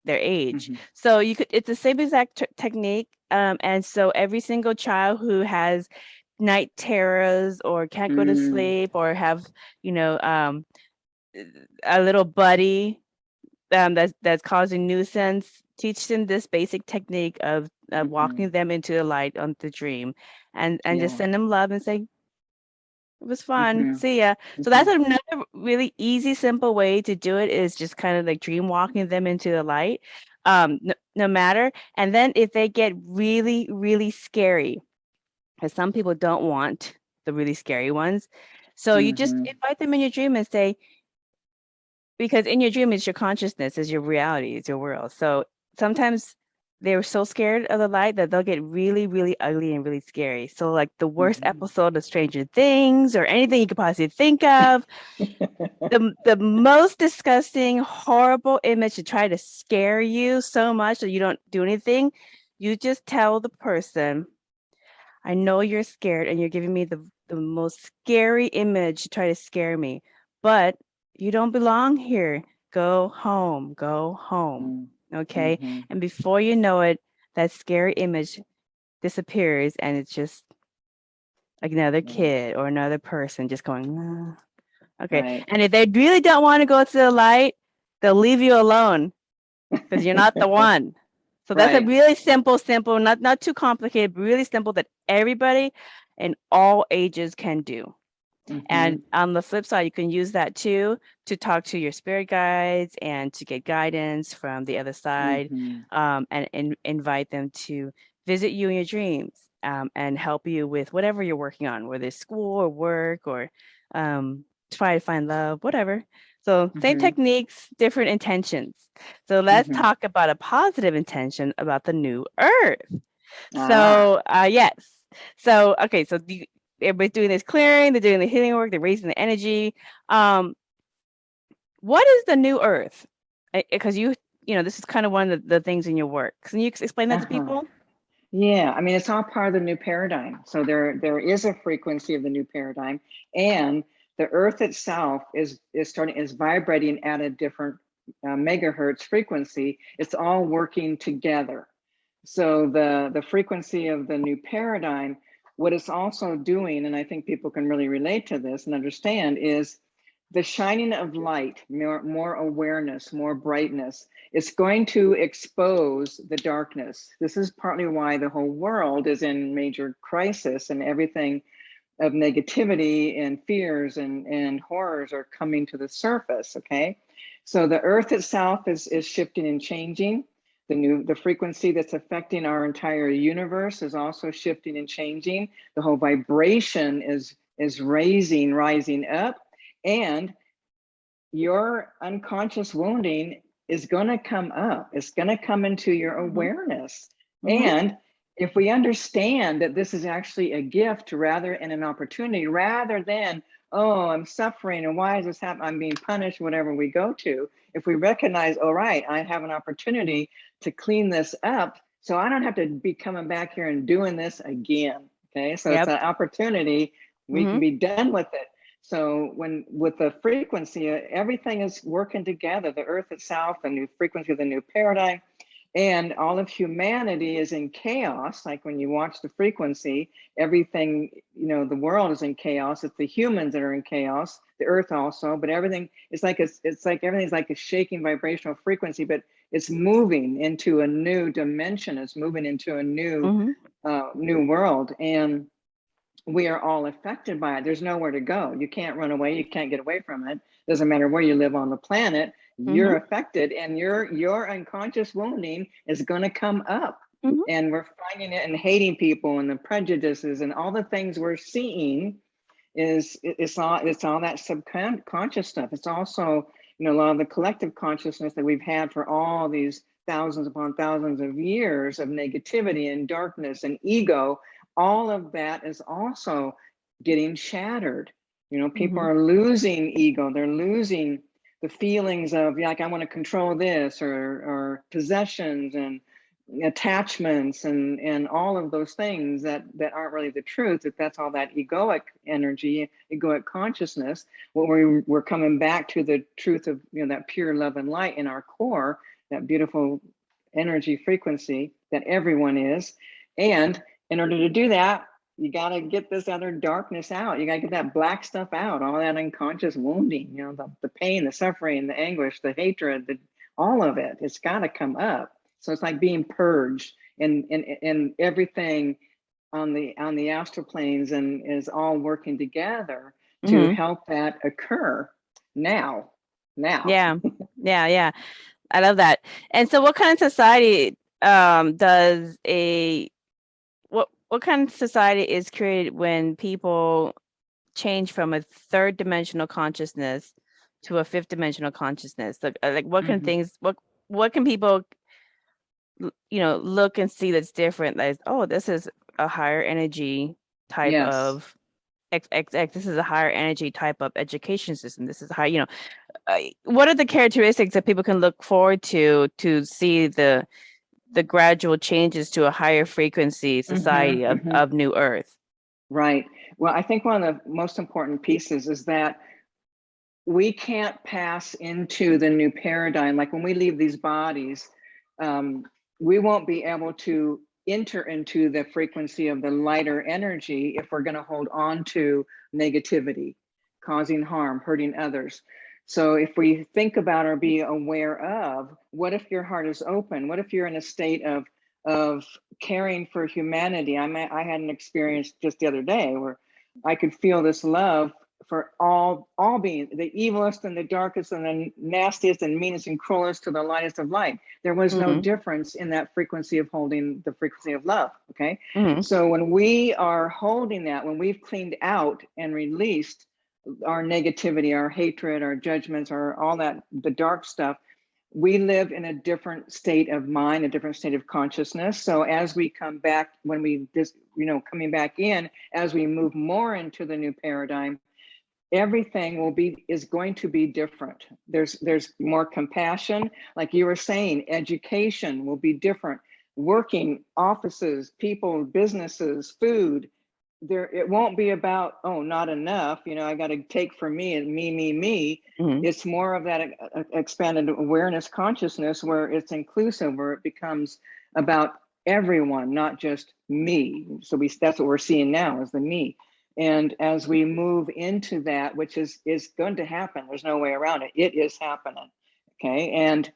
[SPEAKER 2] Their age.
[SPEAKER 3] Mm-hmm.
[SPEAKER 2] So you could, it's the same exact technique. And so every single child who has night terrors or can't go to
[SPEAKER 3] Mm.
[SPEAKER 2] sleep or have, you know, a little buddy that's causing nuisance, teach them this basic technique of
[SPEAKER 3] Mm-hmm.
[SPEAKER 2] walking them into the light on the dream, and just
[SPEAKER 3] Yeah.
[SPEAKER 2] send them love and say it was fun.
[SPEAKER 3] Mm-hmm.
[SPEAKER 2] See ya. So
[SPEAKER 3] Mm-hmm.
[SPEAKER 2] that's another really easy, simple way to do it is just kind of like dream walking them into the light, no matter. And then if they get really, really scary, because some people don't want the really scary ones, so you just
[SPEAKER 3] Mm-hmm.
[SPEAKER 2] invite them in your dream and say, because in your dream is your consciousness, is your reality, is your world. So sometimes they're so scared of the light that they'll get really, really ugly and really scary. So like the worst
[SPEAKER 3] Mm-hmm.
[SPEAKER 2] episode of Stranger Things or anything you could possibly think of, the most disgusting, horrible image to try to scare you so much that you don't do anything, you just tell the person, I know you're scared and you're giving me the most scary image to try to scare me, but you don't belong here. Go home. Go home. Okay.
[SPEAKER 3] Mm-hmm.
[SPEAKER 2] And before you know it, that scary image disappears and it's just like another
[SPEAKER 3] Right.
[SPEAKER 2] kid or another person just going, "Ah." Okay.
[SPEAKER 3] Right.
[SPEAKER 2] And if they really don't want to go to the light, they'll leave you alone because you're not the one. So that's a
[SPEAKER 3] Right.
[SPEAKER 2] really simple, not too complicated, but really simple that everybody in all ages can do.
[SPEAKER 3] Mm-hmm.
[SPEAKER 2] And on the flip side, you can use that too to talk to your spirit guides and to get guidance from the other side,
[SPEAKER 3] Mm-hmm.
[SPEAKER 2] and invite them to visit you in your dreams, and help you with whatever you're working on, whether it's school or work or try to find love, whatever. So same
[SPEAKER 3] Mm-hmm.
[SPEAKER 2] techniques, different intentions. So let's
[SPEAKER 3] Mm-hmm.
[SPEAKER 2] talk about a positive intention about the new earth.
[SPEAKER 3] Ah.
[SPEAKER 2] So yes. So okay, so everybody's doing this clearing, they're doing the healing work, they're raising the energy. Um, what is the new earth? Because you know, this is kind of one of the things in your work. Can you explain that to
[SPEAKER 3] Uh-huh.
[SPEAKER 2] people?
[SPEAKER 3] Yeah, I mean, it's all part of the new paradigm. So there is a frequency of the new paradigm, and the Earth itself is vibrating at a different megahertz frequency. It's all working together. So the frequency of the new paradigm, what it's also doing, and I think people can really relate to this and understand, is the shining of light, more awareness, more brightness. It's going to expose the darkness. This is partly why the whole world is in major crisis and everything of negativity and fears and horrors are coming to the surface. Okay. So the earth itself is shifting and changing. The frequency that's affecting our entire universe is also shifting and changing. The whole vibration is rising up, and your unconscious wounding is going to come up. It's going to come into your
[SPEAKER 2] Mm-hmm.
[SPEAKER 3] awareness.
[SPEAKER 2] Mm-hmm.
[SPEAKER 3] And if we understand that this is actually a gift rather and an opportunity, rather than, oh, I'm suffering and why is this happening? I'm being punished, whatever we go to. If we recognize, all right, I have an opportunity to clean this up so I don't have to be coming back here and doing this again. Okay. So it's
[SPEAKER 2] Yep.
[SPEAKER 3] an opportunity. We
[SPEAKER 2] Mm-hmm.
[SPEAKER 3] can be done with it. So when with the frequency, everything is working together, the earth itself, the new frequency of the new paradigm, and all of humanity is in chaos. Like when you watch the frequency, everything, the world is in chaos. It's the humans that are in chaos, the earth also, but everything is like it's like everything's like a shaking vibrational frequency, but it's moving into a new dimension. It's moving into a
[SPEAKER 2] Mm-hmm.
[SPEAKER 3] new world. And we are all affected by it. There's nowhere to go. You can't run away. You can't get away from it. Doesn't matter where you live on the planet.
[SPEAKER 2] Mm-hmm.
[SPEAKER 3] You're affected, and your unconscious wounding is going to come up.
[SPEAKER 2] Mm-hmm.
[SPEAKER 3] And we're finding it and hating people and the prejudices and all the things we're seeing it's all that subconscious stuff. It's also a lot of the collective consciousness that we've had for all these thousands upon thousands of years of negativity and darkness and ego. All of that is also getting shattered. People
[SPEAKER 2] Mm-hmm.
[SPEAKER 3] are losing ego. They're losing the feelings of like I want to control this or possessions attachments and all of those things that aren't really the truth, that's all that egoic energy, egoic consciousness. What we're coming back to the truth of, that pure love and light in our core, that beautiful energy frequency that everyone is. And in order to do that, you got to get this other darkness out. You got to get that black stuff out, all that unconscious wounding, the pain, the suffering, the anguish, the hatred, all of it. It's got to come up. So it's like being purged, and everything on the astral planes and is all working together to help that occur now.
[SPEAKER 2] Yeah. I love that. And so what kind of society does what kind of society is created when people change from a third dimensional consciousness to a fifth dimensional consciousness? Like what can things, what can people look and see that's different? Like, oh, this is a higher energy type of XXX. This is a higher energy type of education system. This is how, what are the characteristics that people can look forward to see the gradual changes to a higher frequency society of New Earth?
[SPEAKER 3] Right. Well, I think one of the most important pieces is that we can't pass into the new paradigm. Like when we leave these bodies, we won't be able to enter into the frequency of the lighter energy if we're going to hold on to negativity, causing harm, hurting others. So if we think about or be aware of, what if your heart is open? What if you're in a state of caring for humanity? I had an experience just the other day where I could feel this love for all beings, the evilest and the darkest and the nastiest and meanest and cruelest to the lightest of light. There was no difference in that frequency of holding the frequency of love. Okay. So when we are holding that, when we've cleaned out and released our negativity, our hatred, our judgments, our all that, the dark stuff, we live in a different state of mind, a different state of consciousness. So as we come back, when we just, coming back in, as we move more into the new paradigm, everything is going to be different. There's more compassion. Like you were saying, education will be different. Working, offices, people, businesses, food, it won't be about, oh, not enough, I got to take for me and me. It's more of that expanded awareness consciousness where it's inclusive, where it becomes about everyone, not just me. So that's what we're seeing now, is the me. And as we move into that, which is going to happen, there's no way around it. It is happening. Okay. And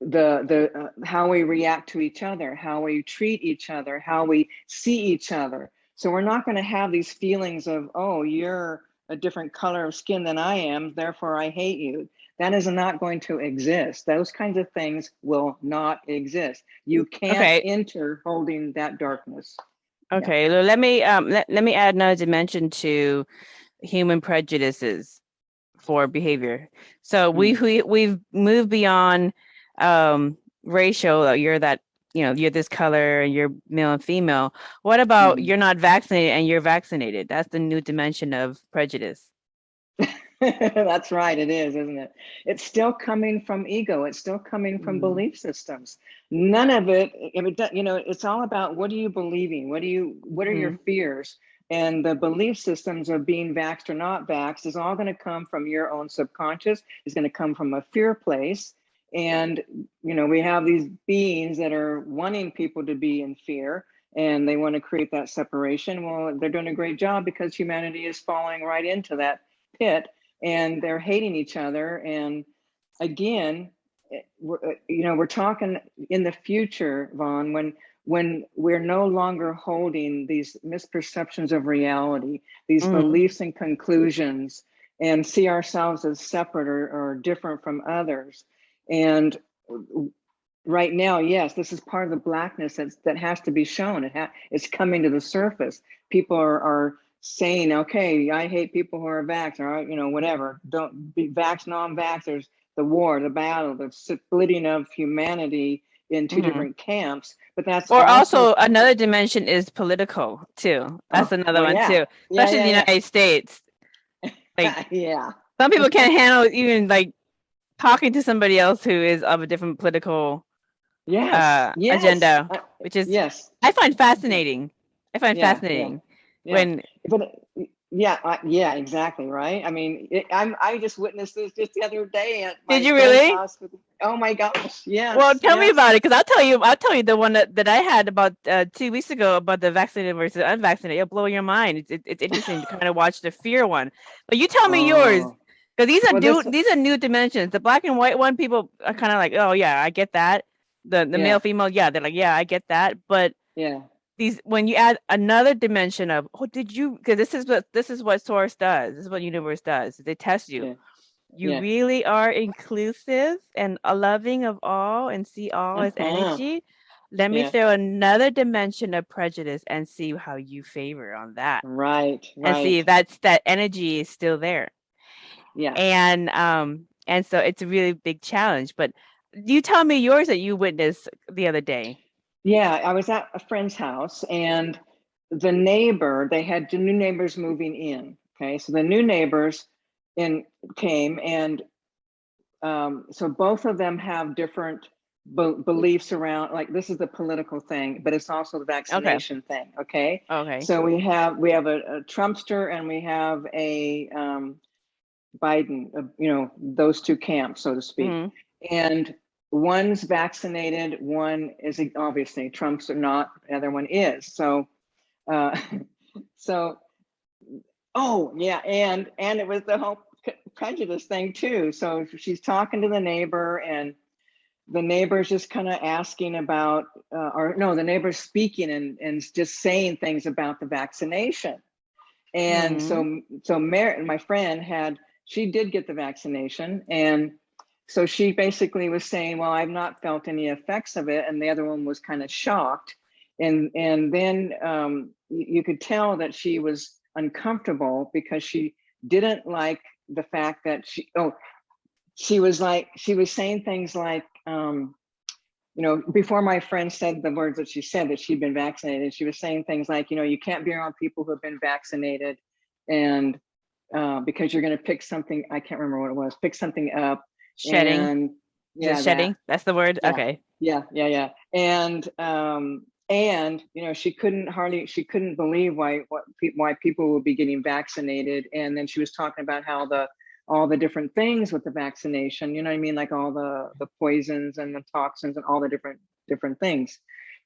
[SPEAKER 3] the how we react to each other, how we treat each other, how we see each other. So we're not going to have these feelings of, oh, you're a different color of skin than I am, therefore I hate you. That is not going to exist. Those kinds of things will not exist. You can't enter holding that darkness.
[SPEAKER 2] Okay, yeah. Let me add another dimension to human prejudices for behavior. So we've moved beyond racial. You're that, you're this color and you're male and female. What about you're not vaccinated and you're vaccinated? That's the new dimension of prejudice.
[SPEAKER 3] That's right. It is, isn't it? It's still coming from ego. It's still coming from belief systems. None of it, it's all about, what are you believing? What are your fears? And the belief systems of being vaxxed or not vaxxed is all going to come from your own subconscious. It's going to come from a fear place. And, we have these beings that are wanting people to be in fear, and they want to create that separation. Well, they're doing a great job, because humanity is falling right into that pit, and they're hating each other. And again, we're talking in the future, Vaughn, when we're no longer holding these misperceptions of reality, these beliefs and conclusions, and see ourselves as separate or different from others. And right now, yes, this is part of the blackness that has to be shown. It's coming to the surface. People are saying, okay, I hate people who are vaxxed, or whatever. Don't be vaxxed, non-vaxxed. There's the war, the battle, the splitting of humanity in two different camps. But that's
[SPEAKER 2] also another dimension is political too. That's another one too, especially in the United States. Like, some people can't handle even like talking to somebody else who is of a different political
[SPEAKER 3] Yes. Yes.
[SPEAKER 2] agenda, which is
[SPEAKER 3] Yes.
[SPEAKER 2] I find fascinating. I find
[SPEAKER 3] Yeah. Yeah.
[SPEAKER 2] fascinating
[SPEAKER 3] Yeah.
[SPEAKER 2] when
[SPEAKER 3] But yeah, yeah, exactly, right. I mean, I just witnessed this just the other day at
[SPEAKER 2] did
[SPEAKER 3] my
[SPEAKER 2] you
[SPEAKER 3] friend's
[SPEAKER 2] really?
[SPEAKER 3] house. Oh my gosh,
[SPEAKER 2] Well,
[SPEAKER 3] yes,
[SPEAKER 2] tell me
[SPEAKER 3] yes.
[SPEAKER 2] about it, because I'll tell you the one that I had about 2 weeks ago about the vaccinated versus unvaccinated. It'll blow your mind. It's interesting to kind of watch the fear one. But you tell me yours,
[SPEAKER 3] Oh,
[SPEAKER 2] because
[SPEAKER 3] well, this,
[SPEAKER 2] these are new dimensions. The black and white one, people are kind of like, oh yeah, I get that. The
[SPEAKER 3] yeah,
[SPEAKER 2] male female, yeah, they're like, yeah, I get that. But
[SPEAKER 3] yeah,
[SPEAKER 2] these, when you add another dimension of, oh, did you? Because this is what source does. This is what universe does. They test you.
[SPEAKER 3] yeah,
[SPEAKER 2] You
[SPEAKER 3] yeah.
[SPEAKER 2] really are inclusive and loving of all and see all as
[SPEAKER 3] Uh-huh.
[SPEAKER 2] energy. Let me
[SPEAKER 3] Yeah,
[SPEAKER 2] throw another dimension of prejudice and see how you favor on that,
[SPEAKER 3] right,
[SPEAKER 2] and see if
[SPEAKER 3] right.
[SPEAKER 2] that energy is still there.
[SPEAKER 3] Yeah,
[SPEAKER 2] And so it's a really big challenge. But you tell me yours that you witnessed the other day.
[SPEAKER 3] yeah. I was at a friend's house, and the neighbor, they had new neighbors moving in. Okay, so the new neighbors in came, and so both of them have different beliefs around, like, this is the political thing, but it's also the
[SPEAKER 2] Okay.
[SPEAKER 3] vaccination thing. Okay,
[SPEAKER 2] Okay.
[SPEAKER 3] so we have a Trumpster, and we have a Biden, those two camps, so to speak.
[SPEAKER 2] Hmm.
[SPEAKER 3] And one's vaccinated, one is obviously Trump's or not, the other one is. So, uh, so, oh yeah, and it was the whole prejudice thing too. So she's talking to the neighbor, and the neighbor's just kind of asking about, or no, the neighbor's speaking and just saying things about the vaccination. And
[SPEAKER 2] Hmm.
[SPEAKER 3] so my friend she did get the vaccination, and so she basically was saying, well, I've not felt any effects of it, and the other one was kind of shocked. And then you could tell that she was uncomfortable because she didn't like the fact that she was saying things like, before my friend said the words that she said, that she'd been vaccinated, she was saying things like, you can't be around people who have been vaccinated, and because you're going to pick something, I can't remember what it was, pick something up.
[SPEAKER 2] Shedding.
[SPEAKER 3] And
[SPEAKER 2] Is it
[SPEAKER 3] yeah,
[SPEAKER 2] shedding? That's the word.
[SPEAKER 3] yeah,
[SPEAKER 2] Okay.
[SPEAKER 3] yeah. And she couldn't believe why people would be getting vaccinated. And then she was talking about how all the different things with the vaccination, you know what I mean, like all the poisons and the toxins and all the different things.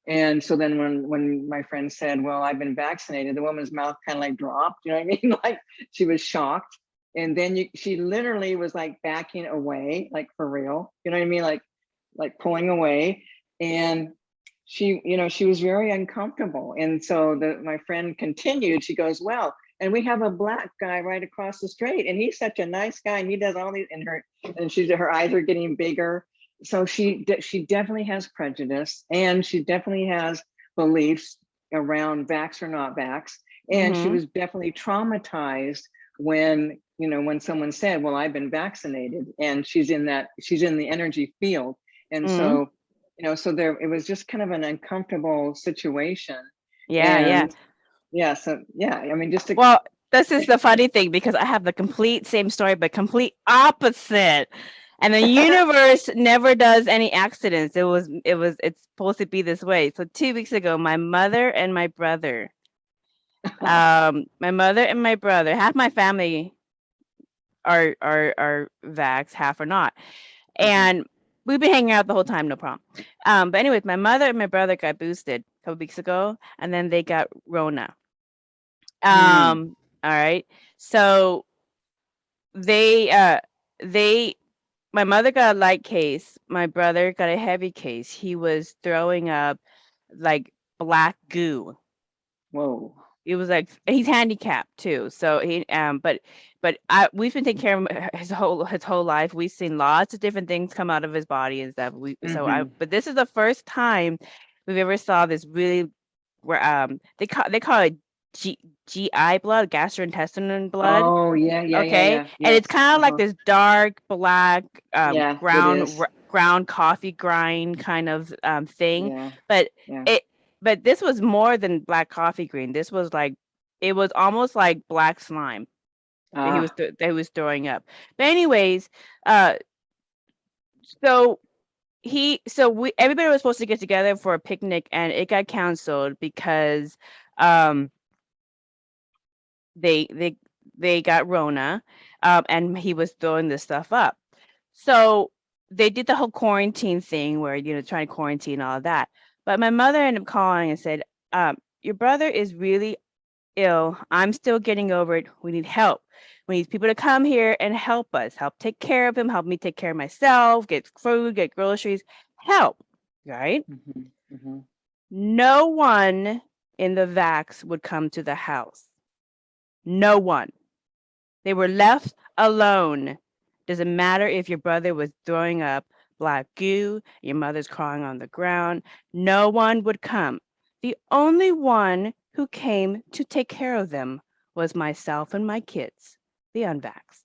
[SPEAKER 3] And so then when my friend said, well, I've been vaccinated, the woman's mouth kind of like dropped, you know what I mean? Like, she was shocked. And then she literally was like backing away, like, for real, you know what I mean? Like pulling away. And she was very uncomfortable. And so my friend continued, she goes, well, and we have a black guy right across the street, and he's such a nice guy, and he does all these, and her eyes are getting bigger. So she definitely has prejudice, and she definitely has beliefs around vax or not vax. And she
[SPEAKER 2] Hmm.
[SPEAKER 3] was definitely traumatized when someone said, well, I've been vaccinated, and she's in the energy field. And
[SPEAKER 2] Hmm.
[SPEAKER 3] so it was just kind of an uncomfortable situation.
[SPEAKER 2] Yeah, yeah.
[SPEAKER 3] And yeah, so yeah, I mean, just to
[SPEAKER 2] Well, this is the funny thing, because I have the complete same story, but complete opposite. And the universe never does any accidents. It's supposed to be this way. So 2 weeks ago, my mother and my brother, half my family are vax, half are not.
[SPEAKER 3] Mhm.
[SPEAKER 2] And we've been hanging out the whole time, no problem. But anyways, my mother and my brother got boosted a couple weeks ago, and then they got Rona.
[SPEAKER 3] Hmm.
[SPEAKER 2] All right. So they they my mother got a light case, my brother got a heavy case. He was throwing up like black goo.
[SPEAKER 3] Whoa.
[SPEAKER 2] It was like, he's handicapped too. So we've been taking care of him his whole life. We've seen lots of different things come out of his body and stuff.
[SPEAKER 3] Hmm.
[SPEAKER 2] But this is the first time we've ever saw this really, where they call it G, GI blood, gastrointestinal blood.
[SPEAKER 3] Oh, yeah, yeah, yeah,
[SPEAKER 2] Okay.
[SPEAKER 3] yeah.
[SPEAKER 2] And it's
[SPEAKER 3] Yes.
[SPEAKER 2] kind of like
[SPEAKER 3] Uh-huh.
[SPEAKER 2] this dark black
[SPEAKER 3] Yeah, it is.
[SPEAKER 2] ground coffee grind kind of thing.
[SPEAKER 3] Yeah,
[SPEAKER 2] But
[SPEAKER 3] yeah.
[SPEAKER 2] it but this was more than black coffee green. This was like, it was almost like black slime that
[SPEAKER 3] Ah.
[SPEAKER 2] he was throwing up. But anyways, uh so everybody was supposed to get together for a picnic, and it got canceled because um they they they got Rona, and he was throwing this stuff up. So they did the whole quarantine thing where, trying to quarantine all of that. But my mother ended up calling and said, your brother is really ill. I'm still getting over it. We need help. We need people to come here and help us, help take care of him, help me take care of myself, get food, get groceries, help. Right? No one in the vax would come to the house. No one. They were left alone. Doesn't matter if your brother was throwing up black goo, your mother's crying on the ground. No one would come. The only one who came to take care of them was myself and my kids, the unvaxxed.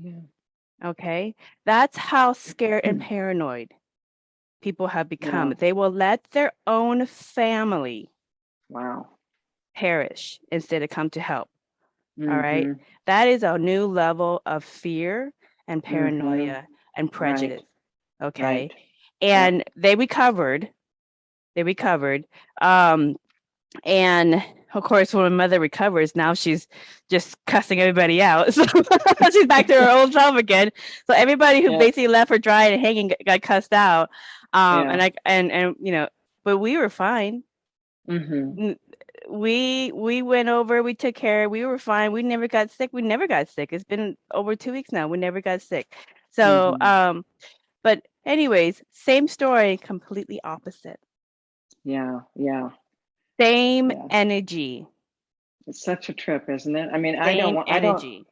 [SPEAKER 3] Yeah.
[SPEAKER 2] Okay? That's how scared and paranoid people have become.
[SPEAKER 3] Yeah.
[SPEAKER 2] They will let their own family
[SPEAKER 3] Wow.
[SPEAKER 2] perish instead of come to help. All right. That is a new level of fear and paranoia and prejudice.
[SPEAKER 3] Right.
[SPEAKER 2] Okay.
[SPEAKER 3] Right.
[SPEAKER 2] And they recovered. They recovered. And of course, when my mother recovers, now she's just cussing everybody out. So she's back to her old self again. So everybody who basically left her dry and hanging got cussed out. And but we were fine. We went over, we took care, we were fine. We never got sick. It's been over 2 weeks now. We never got sick. So but anyways, same story, completely opposite.
[SPEAKER 3] Yeah.
[SPEAKER 2] Same energy.
[SPEAKER 3] It's such a trip, isn't it? I mean,
[SPEAKER 2] Energy.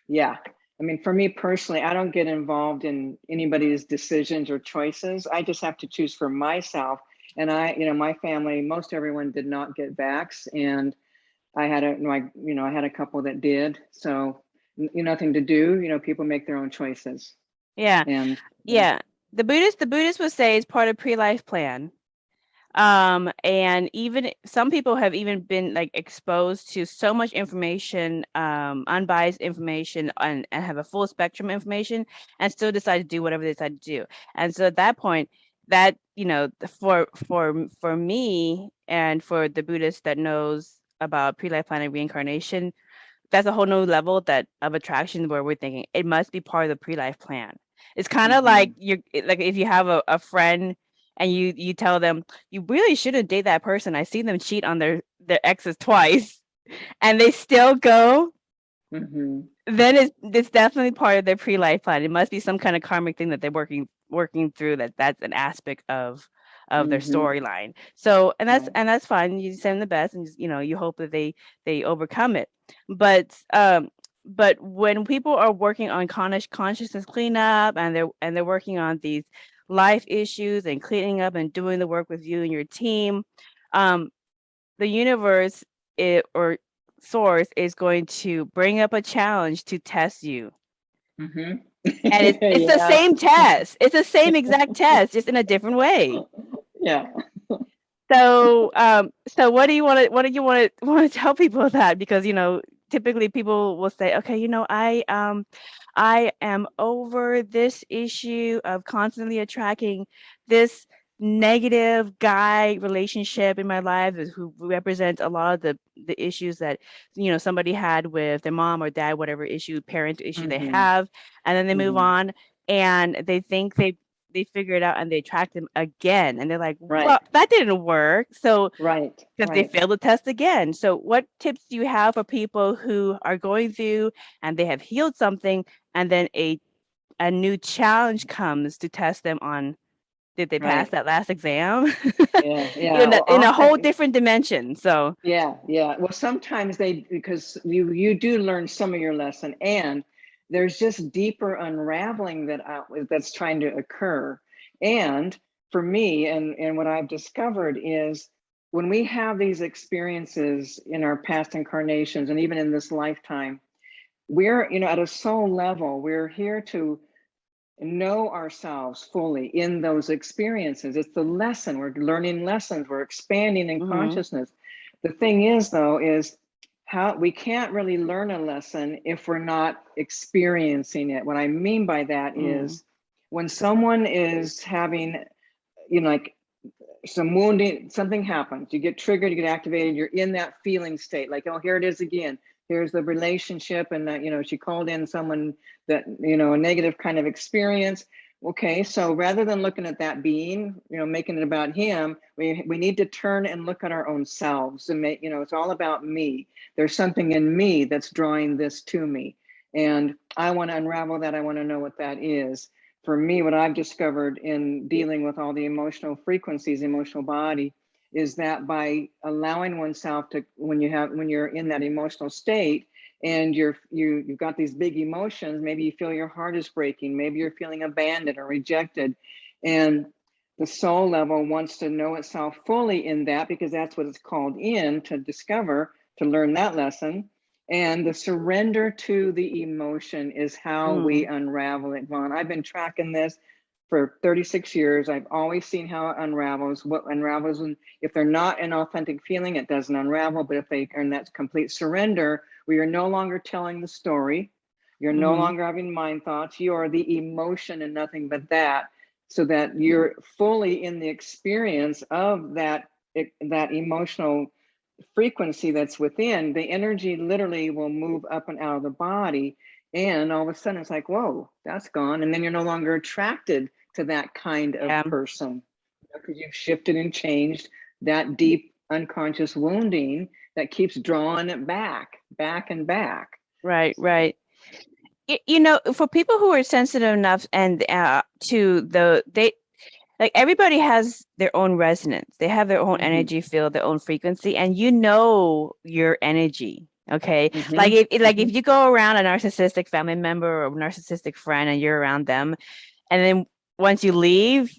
[SPEAKER 3] Yeah. I mean, for me personally, I don't get involved in anybody's decisions or choices. I just have to choose for myself. And my family, most everyone did not get vax, and I had a couple that did. So nothing to do. People make their own choices.
[SPEAKER 2] Yeah.
[SPEAKER 3] And
[SPEAKER 2] The Buddhists would say it's part of pre-life plan. And even some people have even been like exposed to so much information, unbiased information, and have a full spectrum information, and still decide to do whatever they decide to do. And so at that point, that for me and for the Buddhist that knows about pre-life plan and reincarnation, that's a whole new level of attraction where we're thinking it must be part of the pre-life plan. It's kind of like if you have a friend and you tell them you really shouldn't date that person. I see them cheat on their exes twice and they still go. Then it's definitely part of their pre-life plan. It must be some kind of karmic thing that they're working through, that's an aspect of their storyline. So and that's fine. You send them the best, and you hope that they overcome it. But when people are working on consciousness cleanup, and they're working on these life issues and cleaning up and doing the work with you and your team, the universe or source is going to bring up a challenge to test you. And it's the same test. It's the same exact test, just in a different way.
[SPEAKER 3] Yeah.
[SPEAKER 2] So what do you want to tell people of that? Because typically people will say, okay, I am over this issue of constantly attracting this negative guy relationship in my life who represents a lot of the issues that somebody had with their mom or dad, whatever parent issue they have, and then they move on and they think they figure it out and they attract them again, and they're like, well, that didn't work. So because they failed the test again. So what tips do you have for people who are going through and they have healed something, and then a new challenge comes to test them on, did they pass that last exam? In a whole different dimension. So
[SPEAKER 3] yeah. Well, sometimes because you do learn some of your lesson, and there's just deeper unraveling that's trying to occur. And for me, and what I've discovered is when we have these experiences in our past incarnations and even in this lifetime, we're at a soul level, we're here to know ourselves fully in those experiences. It's the lesson. We're learning lessons. We're expanding in consciousness. The thing is, though, is how we can't really learn a lesson if we're not experiencing it. What I mean by that is when someone is having, like some wounding, something happens, you get triggered, you get activated, you're in that feeling state, like, oh, here it is again. Here's the relationship, and that, she called in someone that, a negative kind of experience. Okay, so rather than looking at that being, making it about him, we need to turn and look at our own selves and make, it's all about me. There's something in me that's drawing this to me. And I want to unravel that. I want to know what that is. For me, what I've discovered in dealing with all the emotional frequencies, emotional body, is that by allowing oneself to, when you're in that emotional state and you've got these big emotions, maybe you feel your heart is breaking, maybe you're feeling abandoned or rejected, and the soul level wants to know itself fully in that, because that's what it's called in to discover, to learn that lesson. And the surrender to the emotion is how we unravel it, Vaughn. I've been tracking this for 36 years. I've always seen how it unravels, what unravels. And if they're not an authentic feeling, it doesn't unravel. But if they are in that complete surrender, where you're no longer telling the story, you're no longer having mind thoughts, you are the emotion and nothing but that, so that you're fully in the experience of that emotional frequency that's within. The energy literally will move up and out of the body, and all of a sudden it's like, whoa, that's gone. And then you're no longer attracted to that kind of person, because you've shifted and changed that deep unconscious wounding that keeps drawing it back and back.
[SPEAKER 2] Right. For people who are sensitive enough and like, everybody has their own resonance. They have their own energy field, their own frequency, and your energy. Okay. Like if you go around a narcissistic family member or a narcissistic friend and you're around them, and then once you leave,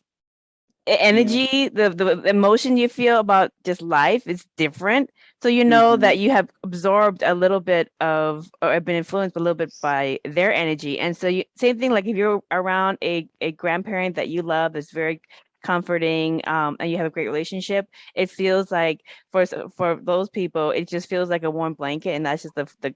[SPEAKER 2] energy, the emotion you feel about just life is different. So that you have absorbed a little bit of, or have been influenced a little bit by their energy. And so same thing, like if you're around a grandparent that you love, that's very comforting, and you have a great relationship, it feels like for those people, it just feels like a warm blanket, and that's just the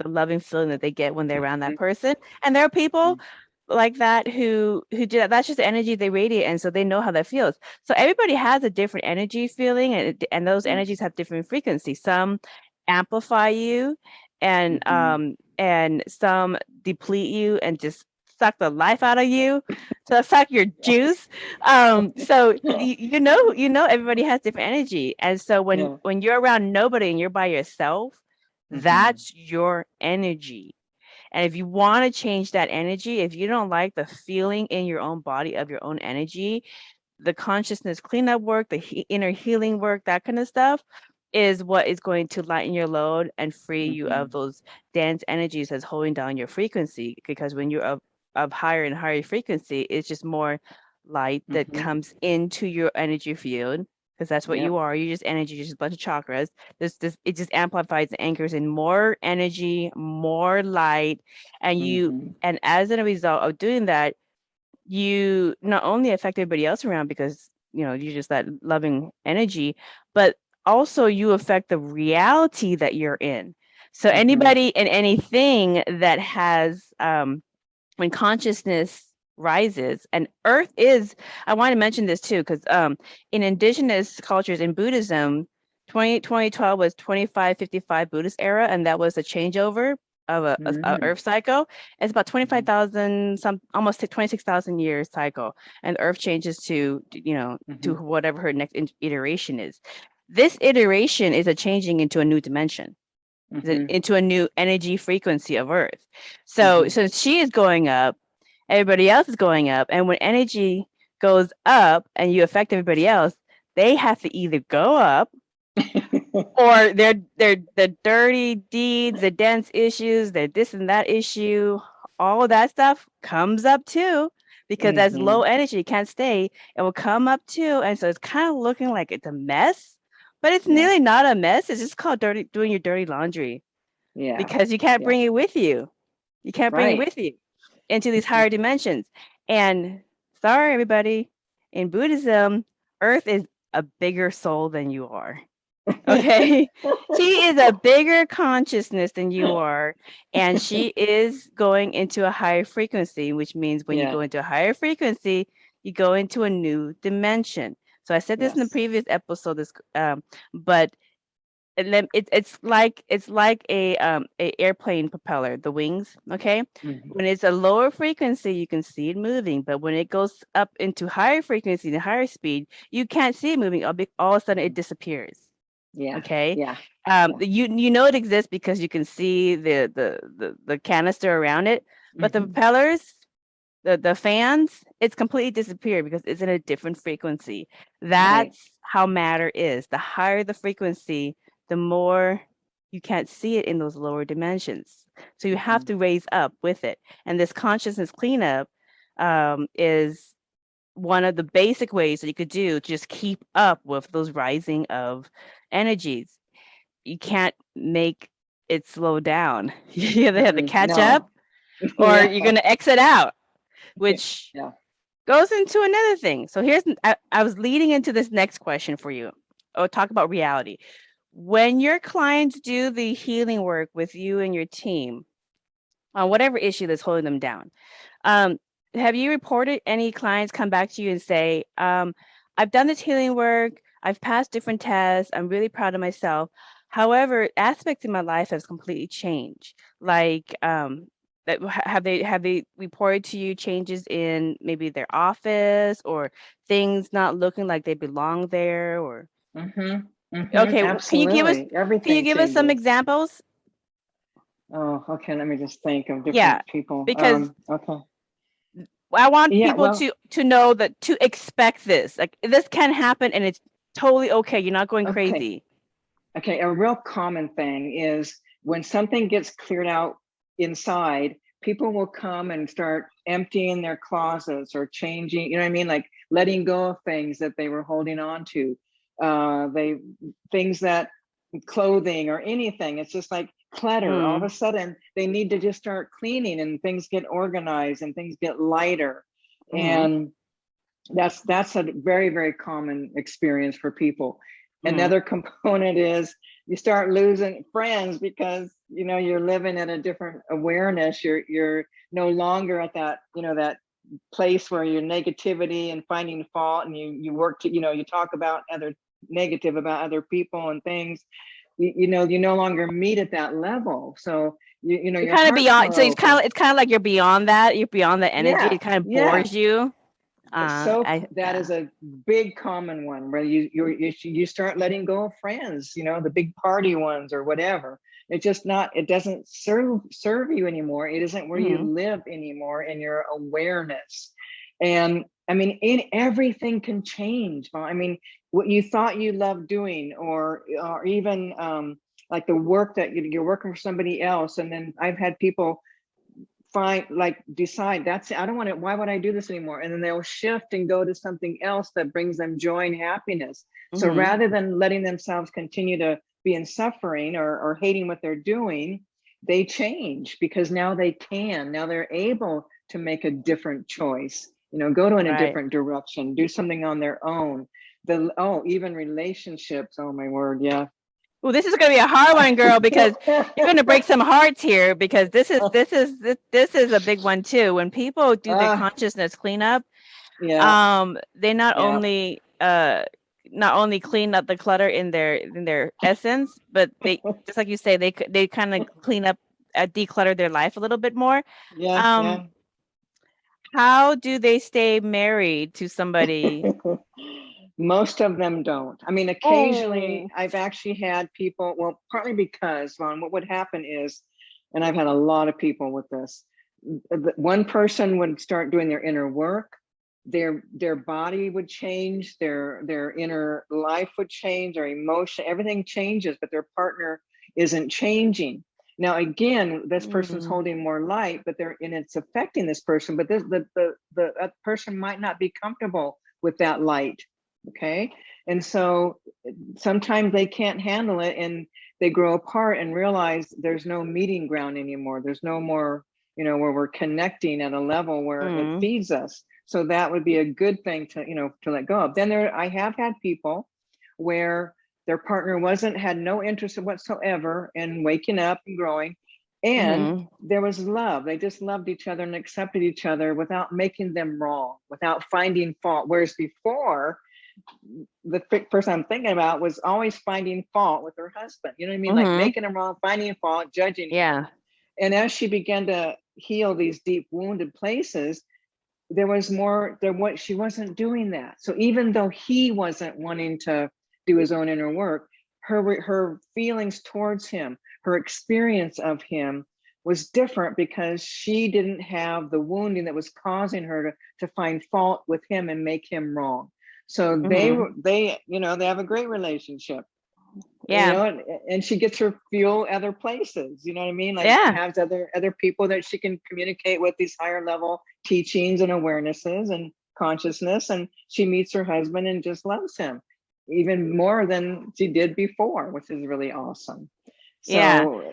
[SPEAKER 2] loving feeling that they get when they're around that person. And there are people like that who do that. That's just the energy they radiate, and so they know how that feels. So everybody has a different energy feeling, and those energies have different frequencies. Some amplify you, and some deplete you and just suck the life out of you, so suck your juice. So everybody has different energy, and so when you're around nobody and you're by yourself, that's your energy. And if you want to change that energy, if you don't like the feeling in your own body of your own energy, the consciousness cleanup work, the inner healing work, that kind of stuff is what is going to lighten your load and free you of those dense energies that's holding down your frequency. Because when you're of higher and higher frequency, it's just more light that comes into your energy field, because that's what you are. You're just energy, you're just a bunch of chakras. It just amplifies and anchors in more energy, more light, and as a result of doing that, you not only affect everybody else around, because you're just that loving energy, but also you affect the reality that you're in. So anybody and anything that has when consciousness rises, and earth is, I want to mention this too, because in indigenous cultures, in Buddhism, 2012 was 2555 Buddhist era, and that was a changeover of a earth cycle. It's about 25,000, some almost 26,000 years cycle, and the earth changes to to whatever her next iteration is. This iteration is a changing into a new dimension, into a new energy frequency of earth. So since she is going up, everybody else is going up, and when energy goes up and you affect everybody else, they have to either go up or their dirty deeds, the dense issues, their this and that issue, all of that stuff comes up too, because that's low energy, can't stay, it will come up too. And so it's kind of looking like it's a mess, but it's nearly not a mess. It's just called doing your dirty laundry. Because you can't bring it with you. You can't bring it with you into these higher dimensions. And sorry, everybody, in Buddhism, earth is a bigger soul than you are. Okay. She is a bigger consciousness than you are, and she is going into a higher frequency, which means when you
[SPEAKER 3] Yeah.
[SPEAKER 2] go into a higher frequency, you go into a new dimension. So I said this in the
[SPEAKER 3] Yes.
[SPEAKER 2] previous episode, but it's like a airplane propeller, the wings. Okay,
[SPEAKER 3] Mhm.
[SPEAKER 2] when it's a lower frequency, you can see it moving, but when it goes up into higher frequency and higher speed, you can't see it moving. All of a sudden, it disappears.
[SPEAKER 3] Yeah.
[SPEAKER 2] Okay.
[SPEAKER 3] Yeah. Yeah.
[SPEAKER 2] You know it exists because you can see the canister around it, but the
[SPEAKER 3] Hmm.
[SPEAKER 2] propellers, the fans, it's completely disappeared because it's in a different frequency.
[SPEAKER 3] Right.
[SPEAKER 2] That's how matter is. The higher the frequency, the more you can't see it in those lower dimensions. So you have
[SPEAKER 3] Hmm.
[SPEAKER 2] to raise up with it. And this consciousness cleanup is one of the basic ways that you could do to just keep up with those rising of energies. You can't make it slow down. You either have to catch up
[SPEAKER 3] No.
[SPEAKER 2] or
[SPEAKER 3] Yeah.
[SPEAKER 2] you're going to exit out, which
[SPEAKER 3] Yeah.
[SPEAKER 2] goes into another thing. So I was leading into this next question for you. Oh, talk about reality. When your clients do the healing work with you and your team on whatever issue that's holding them down, um, have you reported any clients come back to you and say, I've done this healing work, I've passed different tests, I'm really proud of myself. However, aspects in my life has completely changed. Like, have they reported to you changes in maybe their office or things not looking like they belong there? Or
[SPEAKER 3] Hmm. Hmm.
[SPEAKER 2] okay,
[SPEAKER 3] Absolutely.
[SPEAKER 2] can you
[SPEAKER 3] Everything
[SPEAKER 2] give us some
[SPEAKER 3] changes.
[SPEAKER 2] examples?
[SPEAKER 3] Oh, okay. Let me just think of
[SPEAKER 2] Yeah,
[SPEAKER 3] different people.
[SPEAKER 2] because
[SPEAKER 3] Okay.
[SPEAKER 2] I want
[SPEAKER 3] Yeah.
[SPEAKER 2] people
[SPEAKER 3] Well,
[SPEAKER 2] to know that to expect this. Like this can happen and it's totally okay. You're not going
[SPEAKER 3] okay.
[SPEAKER 2] crazy.
[SPEAKER 3] Okay. A real common thing is when something gets cleared out inside, people will come and start emptying their closets or changing, you know what I mean? Like letting go of things that they were holding on to. They things that clothing or anything. It's just like clutter. All of a
[SPEAKER 2] Mm,
[SPEAKER 3] sudden, they need to just start cleaning and things get organized and things get lighter.
[SPEAKER 2] mm,
[SPEAKER 3] And that's a very, very common experience for people.
[SPEAKER 2] mm,
[SPEAKER 3] Another component is you start losing friends because you're living at a different awareness. You're no longer at that that place where your negativity and finding fault, and you work to you talk about other negative about other people and things. You no longer meet at that level, so
[SPEAKER 2] you're
[SPEAKER 3] your
[SPEAKER 2] kind of
[SPEAKER 3] heart's
[SPEAKER 2] beyond.
[SPEAKER 3] more
[SPEAKER 2] So
[SPEAKER 3] open.
[SPEAKER 2] it's kind of like you're beyond that. You're beyond the energy.
[SPEAKER 3] Yeah,
[SPEAKER 2] It kind of
[SPEAKER 3] yeah.
[SPEAKER 2] bores you.
[SPEAKER 3] That
[SPEAKER 2] Yeah.
[SPEAKER 3] is a big common one where you start letting go of friends, the big party ones or whatever. It's just not, it doesn't serve you anymore. It isn't where you
[SPEAKER 2] Mm,
[SPEAKER 3] live anymore in your awareness. And I mean, in everything can change. I mean, what you thought you loved doing, or even like the work that you're working for somebody else, and then I've had people find, like, decide that's I don't want to, why would I do this anymore, and then they'll shift and go to something else that brings them joy and happiness. So
[SPEAKER 2] mm,
[SPEAKER 3] rather than letting themselves continue to be in suffering or hating what they're doing, they change because now they're able to make a different choice, go to in a
[SPEAKER 2] right.
[SPEAKER 3] different direction, do something on their own. Even relationships, oh my word, yeah.
[SPEAKER 2] Well, this is going to be a hard one, girl, because you're going to break some hearts here. Because this is a big one too. When people do their
[SPEAKER 3] Ah,
[SPEAKER 2] consciousness cleanup,
[SPEAKER 3] yeah,
[SPEAKER 2] they
[SPEAKER 3] yeah.
[SPEAKER 2] not only clean up the clutter in their essence, but they, just like you say, they kind of clean up, declutter their life a little bit more.
[SPEAKER 3] Yeah,
[SPEAKER 2] Um,
[SPEAKER 3] yeah.
[SPEAKER 2] how do they stay married to somebody?
[SPEAKER 3] Most of them don't. I mean, occasionally
[SPEAKER 2] Oh,
[SPEAKER 3] I've actually had people, well, partly because, Ron, what would happen is, and I've had a lot of people with this, one person would start doing their inner work, their body would change, their inner life would change, their emotion, everything changes, but their partner isn't changing. Now, again, this person's
[SPEAKER 2] mm,
[SPEAKER 3] holding more light, but it's affecting this person, but the person might not be comfortable with that light. Okay. And so sometimes they can't handle it, and they grow apart and realize there's no meeting ground anymore. There's no more, where we're connecting at a level where it
[SPEAKER 2] mm,
[SPEAKER 3] feeds us. So that would be a good thing to let go of. Then I have had people where Their partner had no interest whatsoever in waking up and growing. And there was love. They just loved each other and accepted each other without making them wrong, without finding fault. Whereas before, the person I'm thinking about was always finding fault with her husband. You know what I mean? Like making him wrong, finding fault, judging him. And as she began to heal these deep wounded places, there was more there. What she wasn't doing that. So even though he wasn't wanting to do his own inner work, her feelings towards him, her experience of him was different because she didn't have the wounding that was causing her to find fault with him and make him wrong. So they have a great relationship. And she gets her fuel other places, you know what I mean? Like she has other people that she can communicate with, these higher level teachings and awarenesses and consciousness, and she meets her husband and just loves him even more than she did before, which is really awesome. So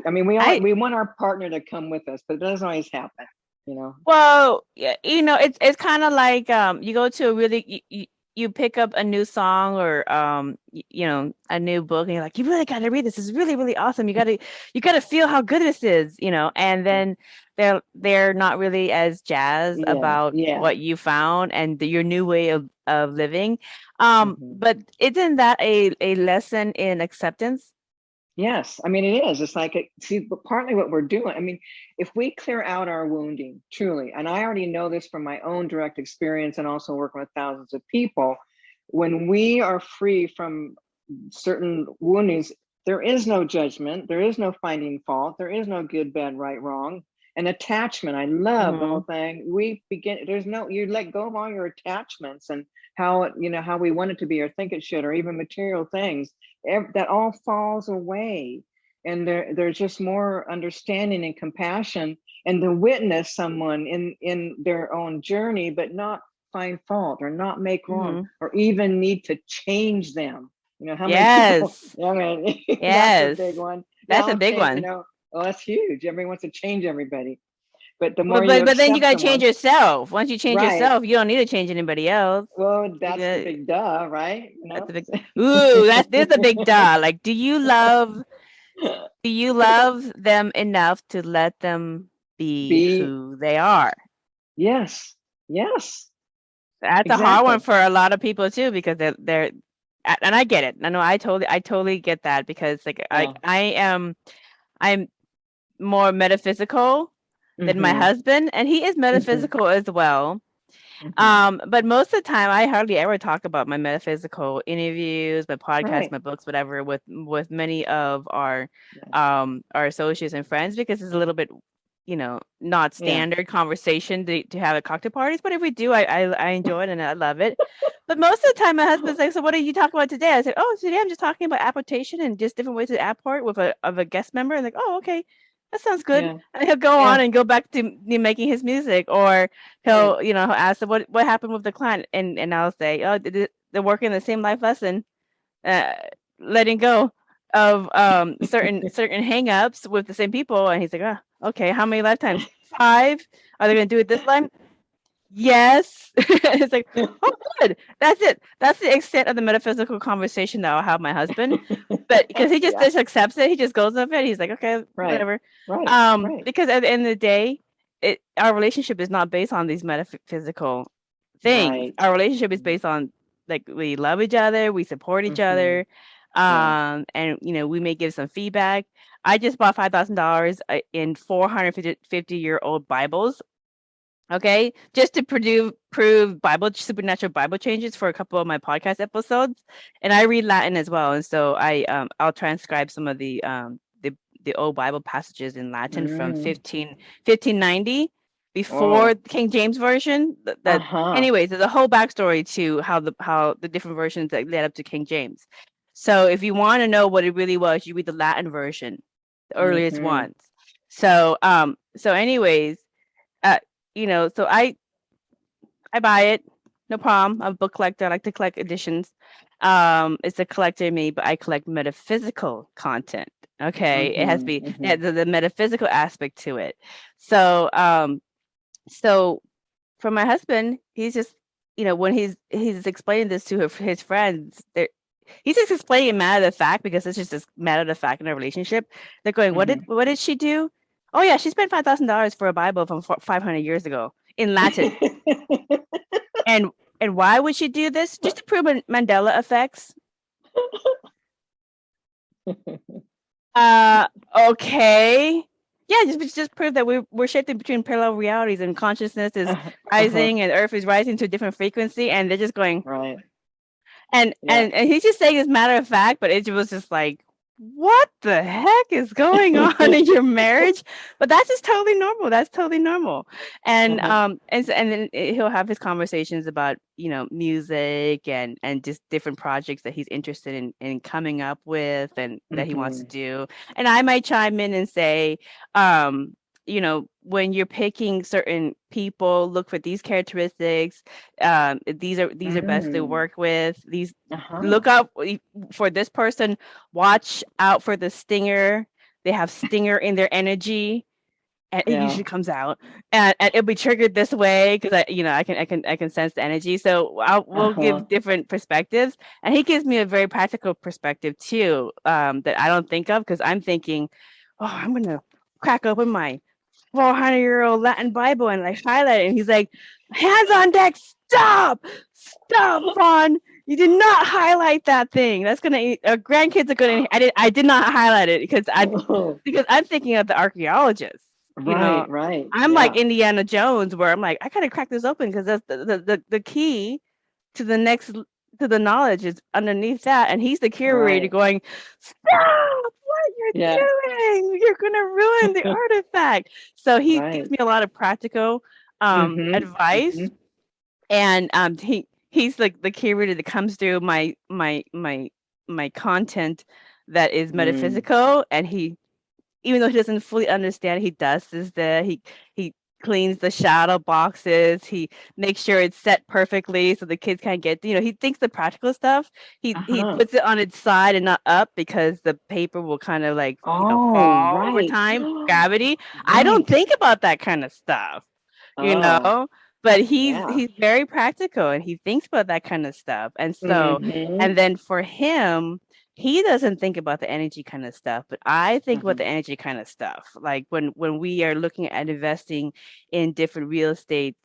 [SPEAKER 3] I mean, we want our partner to come with us, but it doesn't always happen, you know.
[SPEAKER 2] Well, it's kind of like you go to a really you pick up a new song or a new book, and you're like, you really got to read this. It's really, really awesome. You got to feel how good this is, and then they're not really as jazzed about what you found and your new way of living. But isn't that a lesson in acceptance?
[SPEAKER 3] Yes, I mean, it is. It's like, but partly what we're doing, I mean, if we clear out our wounding, truly, and I already know this from my own direct experience and also working with thousands of people, when we are free from certain woundings, there is no judgment, there is no finding fault, there is no good, bad, right, wrong. And attachment, I love the whole thing. You let go of all your attachments and how we want it to be or think it should, or even material things. That all falls away, and there's just more understanding and compassion, and to witness someone in their own journey, but not find fault or not make wrong or even need to change them. How many people? I mean, that's a big one.
[SPEAKER 2] That's a big one.
[SPEAKER 3] Oh, that's huge. Everybody wants to change everybody. But the
[SPEAKER 2] more but then you got to change yourself. Once you change yourself, you don't need to change anybody else.
[SPEAKER 3] Well, that's the big duh, right?
[SPEAKER 2] That's the big there's a big duh. Like, do you love them enough to let them be who they are?
[SPEAKER 3] Yes.
[SPEAKER 2] That's a hard one for a lot of people too, because they're and I get it. I know I totally get that, because like I'm more metaphysical than my husband, and he is metaphysical as well. But most of the time I hardly ever talk about my metaphysical interviews, my podcasts, my books, whatever, with many of our associates and friends, because it's a little bit not standard conversation to have at cocktail parties. But if we do, I enjoy it and I love it. But most of the time my husband's like, so what are you talking about today? I said, oh, today I'm just talking about apportation and just different ways to apport with a guest member. And like, oh, okay, that sounds good. And he'll go on and go back to making his music, or he'll he'll ask what happened with the client, and I'll say, oh, they're working the same life lesson, letting go of certain hang-ups with the same people. And he's like, oh, okay, how many lifetimes? 5? Are they going to do it this time? Yes. It's like, oh, good. That's it. That's the extent of the metaphysical conversation that I'll have with my husband. But because he just accepts it, he just goes with it. He's like, okay, whatever. Because at the end of the day, our relationship is not based on these metaphysical things. Our relationship is based on, like, we love each other, we support each other, and we may give some feedback. I just bought $5,000 in 450-year-old Bibles. Okay, just to prove supernatural Bible changes for a couple of my podcast episodes, and I read Latin as well, and so I'll transcribe some of the old Bible passages in Latin from 1590, before King James version. Anyways, there's a whole backstory to how the different versions that led up to King James. So if you want to know what it really was, you read the Latin version, the earliest ones. So anyways. So I buy it, no problem. I'm a book collector. I like to collect editions. It's a collector in me, but I collect metaphysical content. Okay, it has to be the metaphysical aspect to it. So so for my husband, he's just when he's explaining this to his friends, he's just explaining it matter of fact because it's just this matter of fact in a relationship. They're going, what did she do? Oh yeah, she spent $5,000 for a Bible from 500 years ago in Latin. and why would she do this? Just to prove Mandela effects. Okay. Yeah, just prove that we're shifting between parallel realities and consciousness is rising and Earth is rising to a different frequency, and they're just going
[SPEAKER 3] right.
[SPEAKER 2] And he's just saying it's matter of fact, but it was just like, what the heck is going on in your marriage? But that's just totally normal. That's totally normal. And and then he'll have his conversations about, you know, music and just different projects that he's interested in coming up with and that he wants to do. And I might chime in and say, you know, when you're picking certain people, look for these characteristics. These are best to work with. These look out for this person. Watch out for the stinger. They have stinger in their energy, and it usually comes out, and it'll be triggered this way because I can sense the energy. So we'll give different perspectives, and he gives me a very practical perspective too, that I don't think of because I'm thinking, oh, I'm gonna crack open my 400-year-old Latin Bible and like highlight it. And he's like, hands on deck, stop, Vaughn. You did not highlight that thing. That's gonna grandkids are gonna. I did not highlight it because I'm thinking of the archaeologists. You know,
[SPEAKER 3] Right.
[SPEAKER 2] I'm like Indiana Jones, where I'm like, I gotta crack this open because that's the key to the next to the knowledge is underneath that. And he's the curator going, stop what you're doing. You're gonna ruin the artifact. So he gives me a lot of practical advice. And he's like the curator that comes through my content that is metaphysical, and he, even though he doesn't fully understand, he does this. He cleans the shadow boxes. He makes sure it's set perfectly so the kids can't get. You know, he thinks the practical stuff. He puts it on its side and not up because the paper will kind of like fall over time, gravity. I don't think about that kind of stuff, you know. But he's very practical and he thinks about that kind of stuff. And so, and then for him, he doesn't think about the energy kind of stuff, but I think about the energy kind of stuff. Like when we are looking at investing in different real estate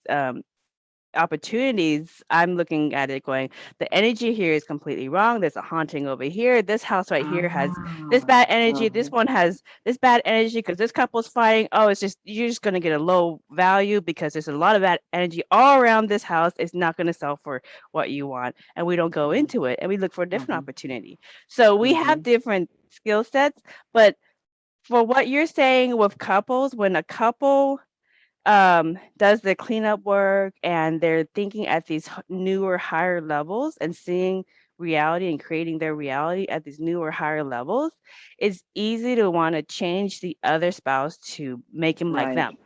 [SPEAKER 2] opportunities, I'm looking at it going, the energy here is completely wrong. There's a haunting over here. This house right here has this bad energy. This one has this bad energy because this couple's fighting. Oh, it's just, you're just going to get a low value because there's a lot of bad energy all around this house. It's not going to sell for what you want. And we don't go into it and we look for a different opportunity. So we have different skill sets, but for what you're saying with couples, when a couple does the cleanup work and they're thinking at these newer, higher levels and seeing reality and creating their reality at these newer, higher levels, it's easy to want to change the other spouse to make him like them.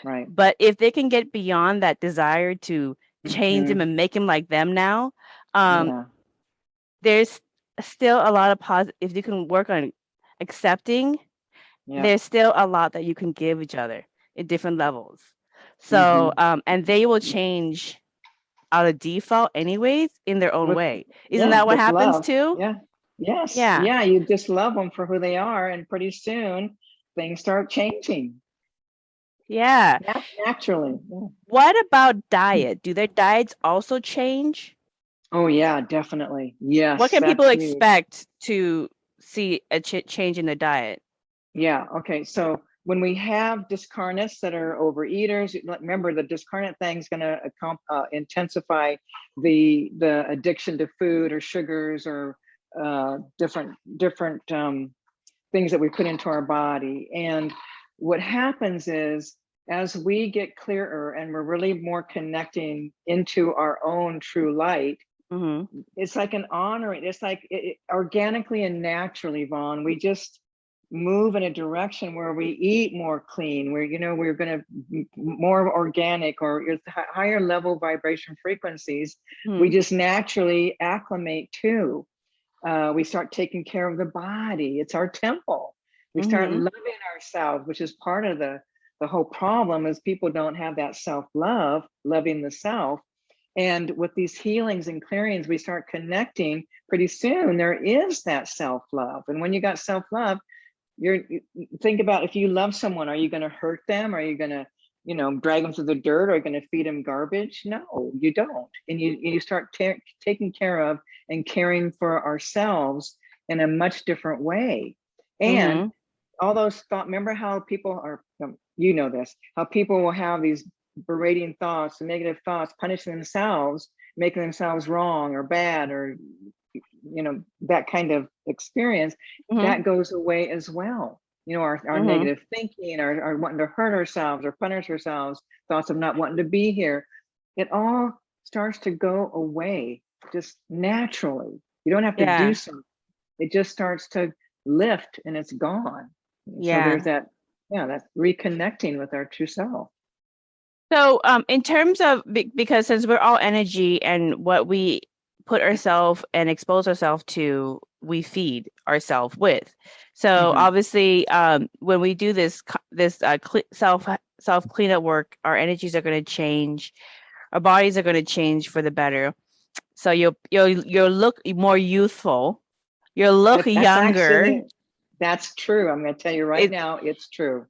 [SPEAKER 3] Right.
[SPEAKER 2] But if they can get beyond that desire to change him and make him like them now, there's still a lot of positive. If you can work on accepting, there's still a lot that you can give each other in different levels. So, and they will change out of default anyways in their own way. Isn't that what happens too?
[SPEAKER 3] Yeah. You just love them for who they are, and pretty soon things start changing.
[SPEAKER 2] Yeah.
[SPEAKER 3] Naturally.
[SPEAKER 2] What about diet? Do their diets also change?
[SPEAKER 3] Oh yeah, definitely. Yes.
[SPEAKER 2] What can people expect to see a change in the diet?
[SPEAKER 3] Yeah. Okay. So when we have discarnates that are overeaters, remember the discarnate thing is going to intensify the addiction to food or sugars or different things that we put into our body. And what happens is, as we get clearer and we're really more connecting into our own true light, it's like an honoring. It's like it organically and naturally, Vaughn, we just move in a direction where we eat more clean, where we're going to more organic or higher level vibration frequencies. We just naturally acclimate to. We start taking care of the body. It's our temple. We start loving ourselves, which is part of the whole problem, is people don't have that self-love, loving the self. And with these healings and clearings, we start connecting. Pretty soon there is that self-love. And when you got self-love, you think about, if you love someone, are you going to hurt them? Are you going to, drag them through the dirt? Or are you going to feed them garbage? No, you don't. And you start taking care of and caring for ourselves in a much different way. And all those thoughts, remember how people are, this, how people will have these berating thoughts and negative thoughts, punishing themselves, making themselves wrong or bad, or that kind of experience, that goes away as well. Our negative thinking, our wanting to hurt ourselves or punish ourselves, thoughts of not wanting to be here, it all starts to go away just naturally. You don't have to do something. It just starts to lift and it's gone. So there's that reconnecting with our true self.
[SPEAKER 2] So in terms of, because since we're all energy, and what we put ourselves and expose ourselves to, we feed ourselves with. So obviously, when we do this self cleanup work, our energies are going to change, our bodies are going to change for the better. So you'll look more youthful, you'll look younger.
[SPEAKER 3] That's true. I'm going to tell you right now, it's true.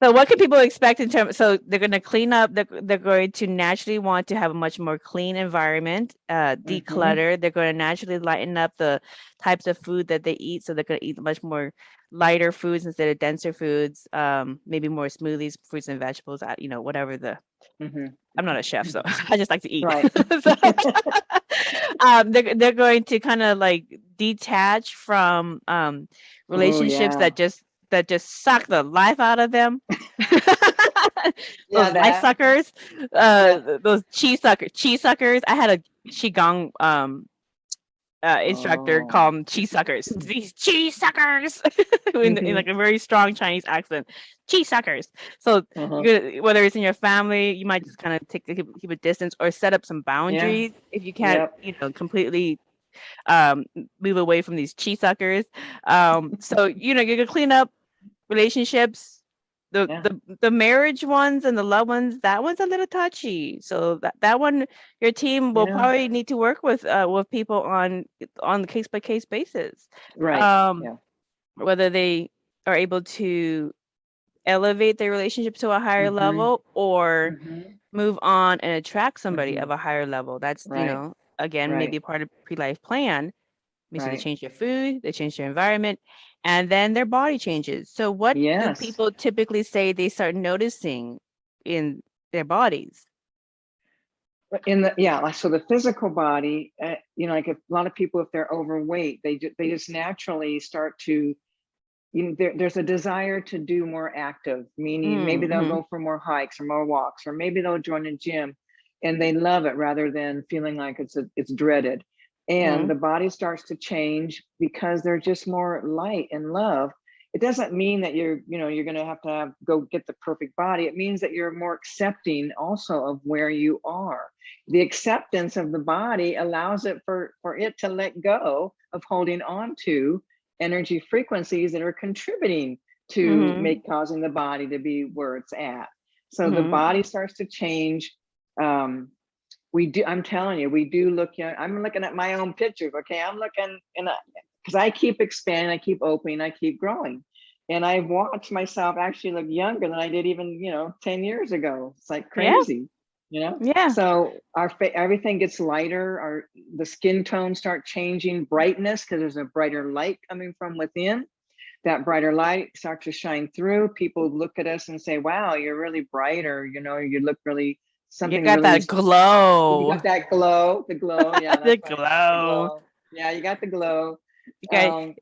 [SPEAKER 2] So what can people expect in terms? So they're going to clean up. They're going to naturally want to have a much more clean environment, declutter. They're going to naturally lighten up the types of food that they eat. So they're going to eat much more lighter foods instead of denser foods. Maybe more smoothies, fruits and vegetables. Whatever the. I'm not a chef, so I just like to eat.
[SPEAKER 3] Right.
[SPEAKER 2] They're going to kind of like detach from relationships that just suck the life out of them. Those life suckers, those cheese suckers. I had a qigong instructor call them cheese suckers. These cheese suckers, in like a very strong Chinese accent. Cheese suckers. So whether it's in your family, you might just kind of keep a distance, or set up some boundaries if you can't, completely move away from these cheese suckers. So you can clean up relationships. The marriage ones and the love ones, that one's a little touchy. So that one, your team will probably need to work with people on the case by case basis.
[SPEAKER 3] Right.
[SPEAKER 2] Whether they are able to elevate their relationship to a higher level, or move on and attract somebody of a higher level. That's again, maybe part of pre-life plan. So they change their food, they change their environment, and then their body changes. So what do people typically say they start noticing in their bodies?
[SPEAKER 3] So the physical body, like if a lot of people, if they're overweight, they just naturally start to, there's a desire to do more active, meaning maybe they'll go for more hikes or more walks, or maybe they'll join a gym, and they love it rather than feeling like it's dreaded. And the body starts to change because they're just more light and love. It doesn't mean that you're going to have go get the perfect body. It means that you're more accepting also of where you are. The acceptance of the body allows it for it to let go of holding on to energy frequencies that are contributing to causing the body to be where it's at. So the body starts to change. I'm telling you, we do look young. I'm looking at my own pictures. Okay. I'm looking because I keep expanding, I keep opening, I keep growing. And I've watched myself actually look younger than I did even, 10 years ago. It's like crazy,
[SPEAKER 2] Yeah.
[SPEAKER 3] So everything gets lighter. The skin tones start changing, brightness, because there's a brighter light coming from within. That brighter light starts to shine through. People look at us and say, wow, you're really bright, or, you look really something.
[SPEAKER 2] You got
[SPEAKER 3] really,
[SPEAKER 2] that glow.
[SPEAKER 3] You got that glow, the glow. Yeah.
[SPEAKER 2] The glow. The glow.
[SPEAKER 3] Yeah. You got the glow.
[SPEAKER 2] Okay.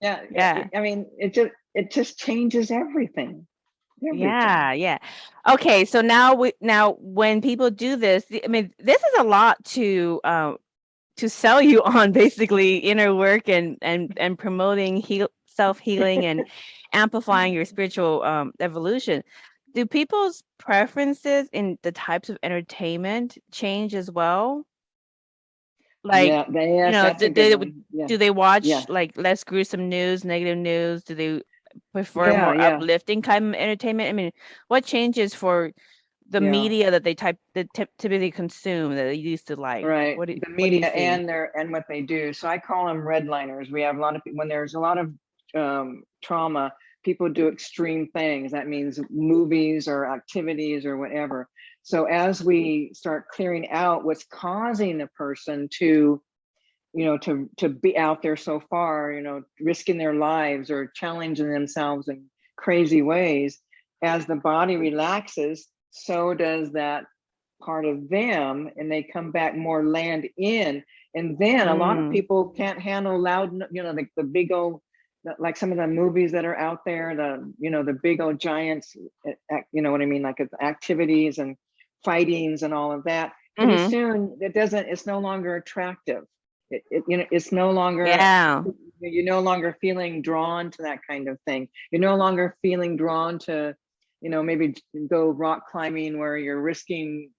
[SPEAKER 3] I mean, it just changes everything.
[SPEAKER 2] Yeah. Okay. So now when people do this, I mean, this is a lot to sell you on, basically inner work and promoting self-healing and amplifying your spiritual evolution. Do people's preferences in the types of entertainment change as well? Like, do they watch like less gruesome news, negative news? Do they prefer more uplifting kind of entertainment? I mean, what changes for the media that they typically consume that they used to like?
[SPEAKER 3] Right.
[SPEAKER 2] What do
[SPEAKER 3] The
[SPEAKER 2] what do you
[SPEAKER 3] media
[SPEAKER 2] see?
[SPEAKER 3] and what they do. So I call them redliners. We have a lot of when there's a lot of trauma, people do extreme things. That means movies or activities or whatever. So as we start clearing out what's causing a person to, to be out there so far, risking their lives or challenging themselves in crazy ways, as the body relaxes, so does that part of them, and they come back more land in. And then a lot of people can't handle loud, the big old, like some of the movies that are out there, the big old giants, you know what I mean, like activities and fightings and all of that. Pretty soon it's no longer attractive. It's no longer, you're no longer feeling drawn to that kind of thing. You're no longer feeling drawn to, maybe go rock climbing where you're risking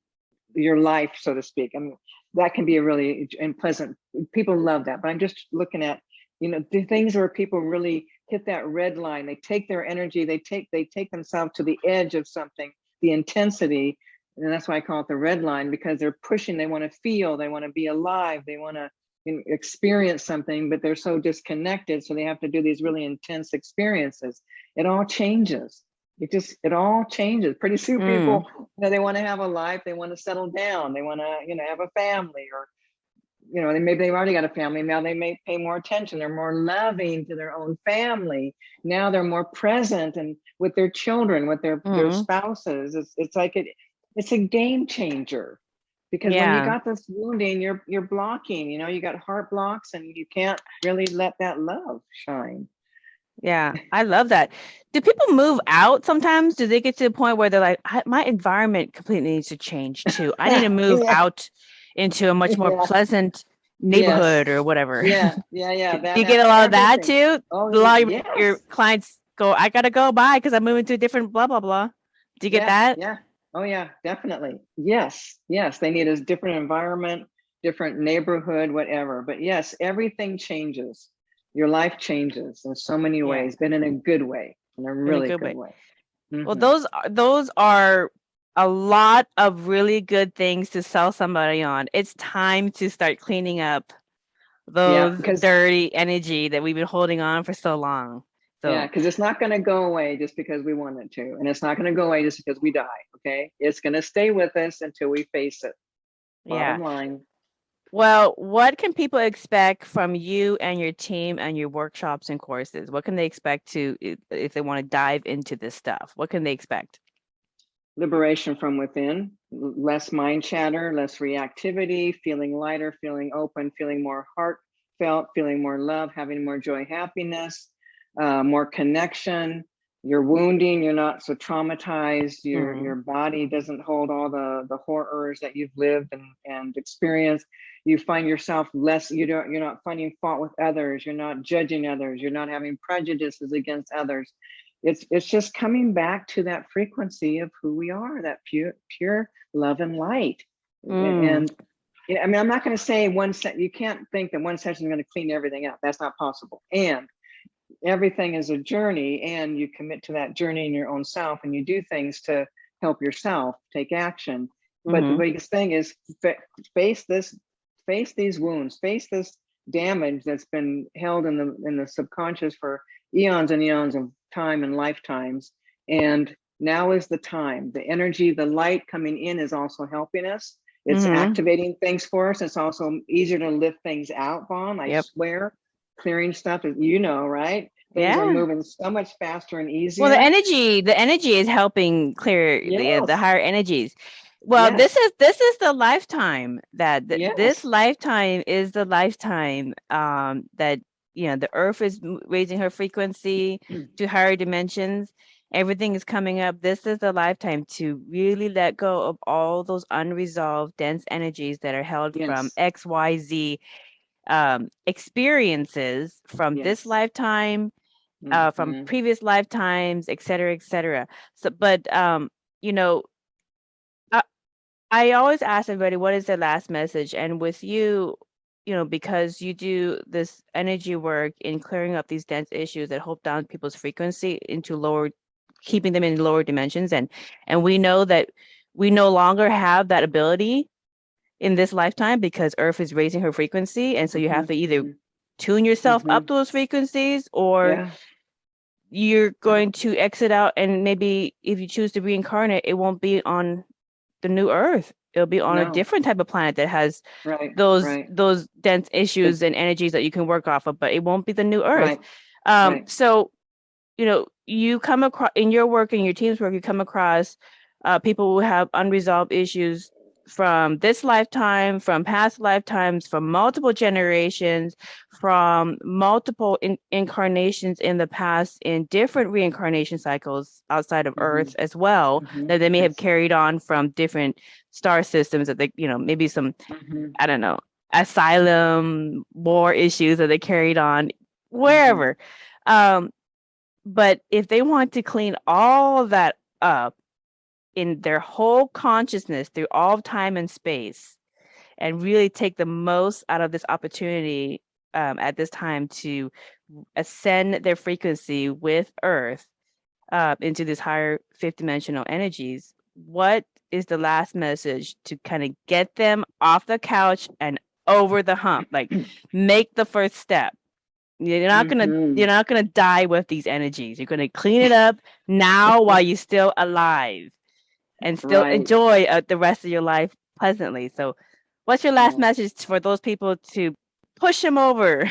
[SPEAKER 3] your life, so to speak. I mean, that can be a really unpleasant, people love that. But I'm just looking at, the things where people really hit that red line. They take their energy, they take themselves to the edge of something, the intensity. And that's why I call it the red line, because they're pushing, they want to feel, they want to be alive, they want to experience something, but they're so disconnected. So they have to do these really intense experiences. It all changes. It all changes. Pretty soon people, they want to have a life, they want to settle down, they want to, have a family, or, maybe they've already got a family. Now they may pay more attention. They're more loving to their own family. Now they're more present and with their children, with their spouses. It's like it's a game changer. Because when you got this wounding, you're blocking, you got heart blocks, and you can't really let that love shine.
[SPEAKER 2] Yeah, I love that. Do people move out sometimes? Do they get to the point where they're like, my environment completely needs to change too. I need to move out into a much more pleasant neighborhood or whatever.
[SPEAKER 3] Yeah.
[SPEAKER 2] Do you get a lot of that too?
[SPEAKER 3] Oh,
[SPEAKER 2] a lot of
[SPEAKER 3] yes.
[SPEAKER 2] your clients go, I gotta go, bye, because I'm moving to a different blah blah blah. Do you get that?
[SPEAKER 3] Yeah. Oh yeah, definitely. Yes. They need a different environment, different neighborhood, whatever. But yes, everything changes. Your life changes in so many ways, but in a good way, in a really good way.
[SPEAKER 2] Well, those are a lot of really good things to sell somebody on. It's time to start cleaning up those dirty energy that we've been holding on for so long. So,
[SPEAKER 3] yeah, because it's not going to go away just because we want it to, and it's not going to go away just because we die. Okay, it's going to stay with us until we face it. Bottom line.
[SPEAKER 2] Well, what can people expect from you and your team and your workshops and courses? What can they expect if they want to dive into this stuff? What can they expect?
[SPEAKER 3] Liberation from within, less mind chatter, less reactivity, feeling lighter, feeling open, feeling more heartfelt, feeling more love, having more joy, happiness, more connection. You're wounding, you're not so traumatized, your body doesn't hold all the horrors that you've lived and experienced. You find yourself less, you're not finding fault with others, you're not judging others, you're not having prejudices against others. It's just coming back to that frequency of who we are, that pure love and light. And I mean, I'm not going to say you can't think that one session is going to clean everything up. That's not possible. And everything is a journey, and you commit to that journey in your own self, and you do things to help yourself take action. But the biggest thing is face these wounds, face this damage that's been held in the subconscious for eons and eons of time and lifetimes. And now is the time. The energy, the light coming in is also helping us. It's activating things for us. It's also easier to lift things out, Vaughn. I swear, clearing stuff, right? Things are moving so much faster and easier.
[SPEAKER 2] Well, the energy is helping clear the higher energies. Well, this is the lifetime that this lifetime is the lifetime that the earth is raising her frequency to higher dimensions. Everything is coming up. This is the lifetime to really let go of all those unresolved dense energies that are held from XYZ experiences from this lifetime, from previous lifetimes, et cetera, et cetera. So, but I always ask everybody, what is their last message? And with you, because you do this energy work in clearing up these dense issues that hold down people's frequency into keeping them in lower dimensions. And we know that we no longer have that ability in this lifetime because Earth is raising her frequency. And so you have to either tune yourself up to those frequencies, or you're going to exit out, and maybe if you choose to reincarnate, it won't be on the new Earth. It'll be on a different type of planet that has those dense issues and energies that you can work off of, but it won't be the new Earth. So, you know, you come across in your work and your team's work, you come across people who have unresolved issues from this lifetime, from past lifetimes, from multiple generations, from multiple incarnations in the past, in different reincarnation cycles outside of Earth as well, that they may have carried on from different star systems, that they, you know, maybe some, I don't know, asylum, war issues that they carried on wherever. But if they want to clean all of that up in their whole consciousness through all time and space, and really take the most out of this opportunity at this time to ascend their frequency with Earth into this higher fifth dimensional energies, what is the last message to kind of get them off the couch and over the hump? Like, make the first step. You're not gonna die with these energies. You're gonna clean it up now while you're still alive, and still enjoy the rest of your life pleasantly. So what's your last message for those people to push them over?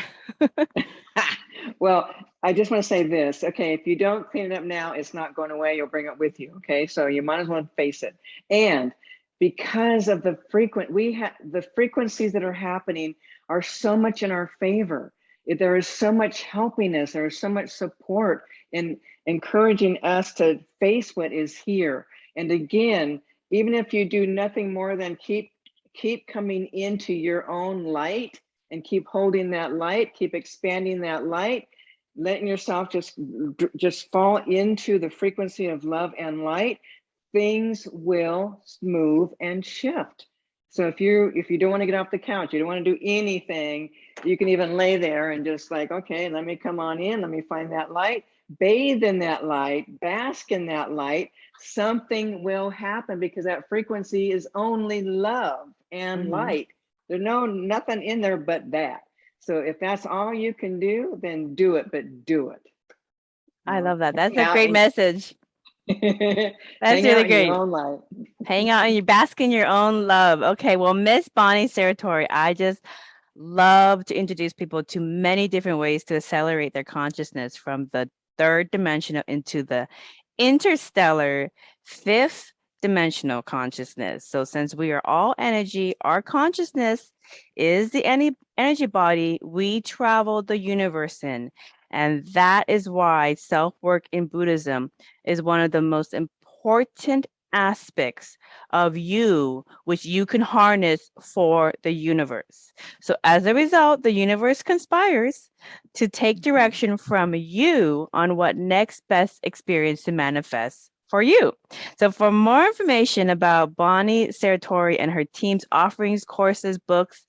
[SPEAKER 3] Well, I just want to say this. Okay, if you don't clean it up now, it's not going away. You'll bring it with you. Okay, so you might as well face it. And because of the frequencies that are happening are so much in our favor. There is so much helping us. There is so much support in encouraging us to face what is here. And again, even if you do nothing more than keep coming into your own light and keep holding that light, keep expanding that light, letting yourself just fall into the frequency of love and light, things will move and shift. So if you don't want to get off the couch, you don't want to do anything, you can even lay there and just like, okay, let me come on in, let me find that light, bathe in that light, bask in that light. Something will happen because that frequency is only love and light. There's nothing in there but that. So if that's all you can do, then do it, but do it.
[SPEAKER 2] I love that. That's a great message. That's really great. Hang out and you bask in your own love. Okay, well, Miss Bonnie Serratore, I just love to introduce people to many different ways to accelerate their consciousness from the third dimensional into the interstellar fifth dimensional consciousness. So since we are all energy, our consciousness is the energy body we travel the universe in. And that is why self-work in Buddhism is one of the most important aspects of you, which you can harness for the universe. So as a result, the universe conspires to take direction from you on what next best experience to manifest for you. So for more information about Bonnie Serratore and her team's offerings, courses, books,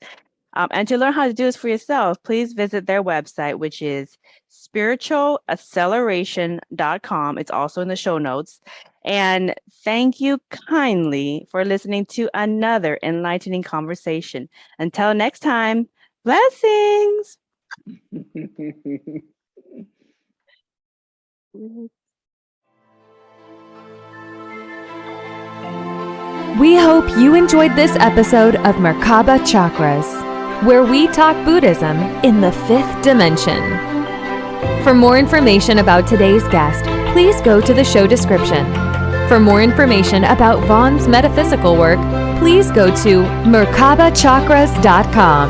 [SPEAKER 2] and to learn how to do this for yourself, please visit their website, which is spiritualacceleration.com. It's also in the show notes. And thank you kindly for listening to another enlightening conversation. Until next time, blessings.
[SPEAKER 1] We hope you enjoyed this episode of Merkaba Chakras, where we talk Buddhism in the fifth dimension. For more information about today's guest, please go to the show description. For more information about Vaughn's metaphysical work, please go to merkabachakras.com.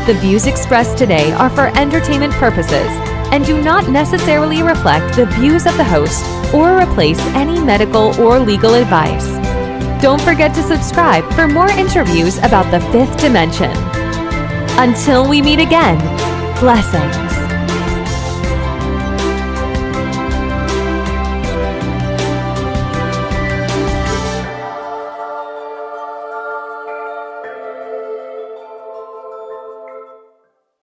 [SPEAKER 1] The views expressed today are for entertainment purposes and do not necessarily reflect the views of the host or replace any medical or legal advice. Don't forget to subscribe for more interviews about the fifth dimension. Until we meet again, blessings.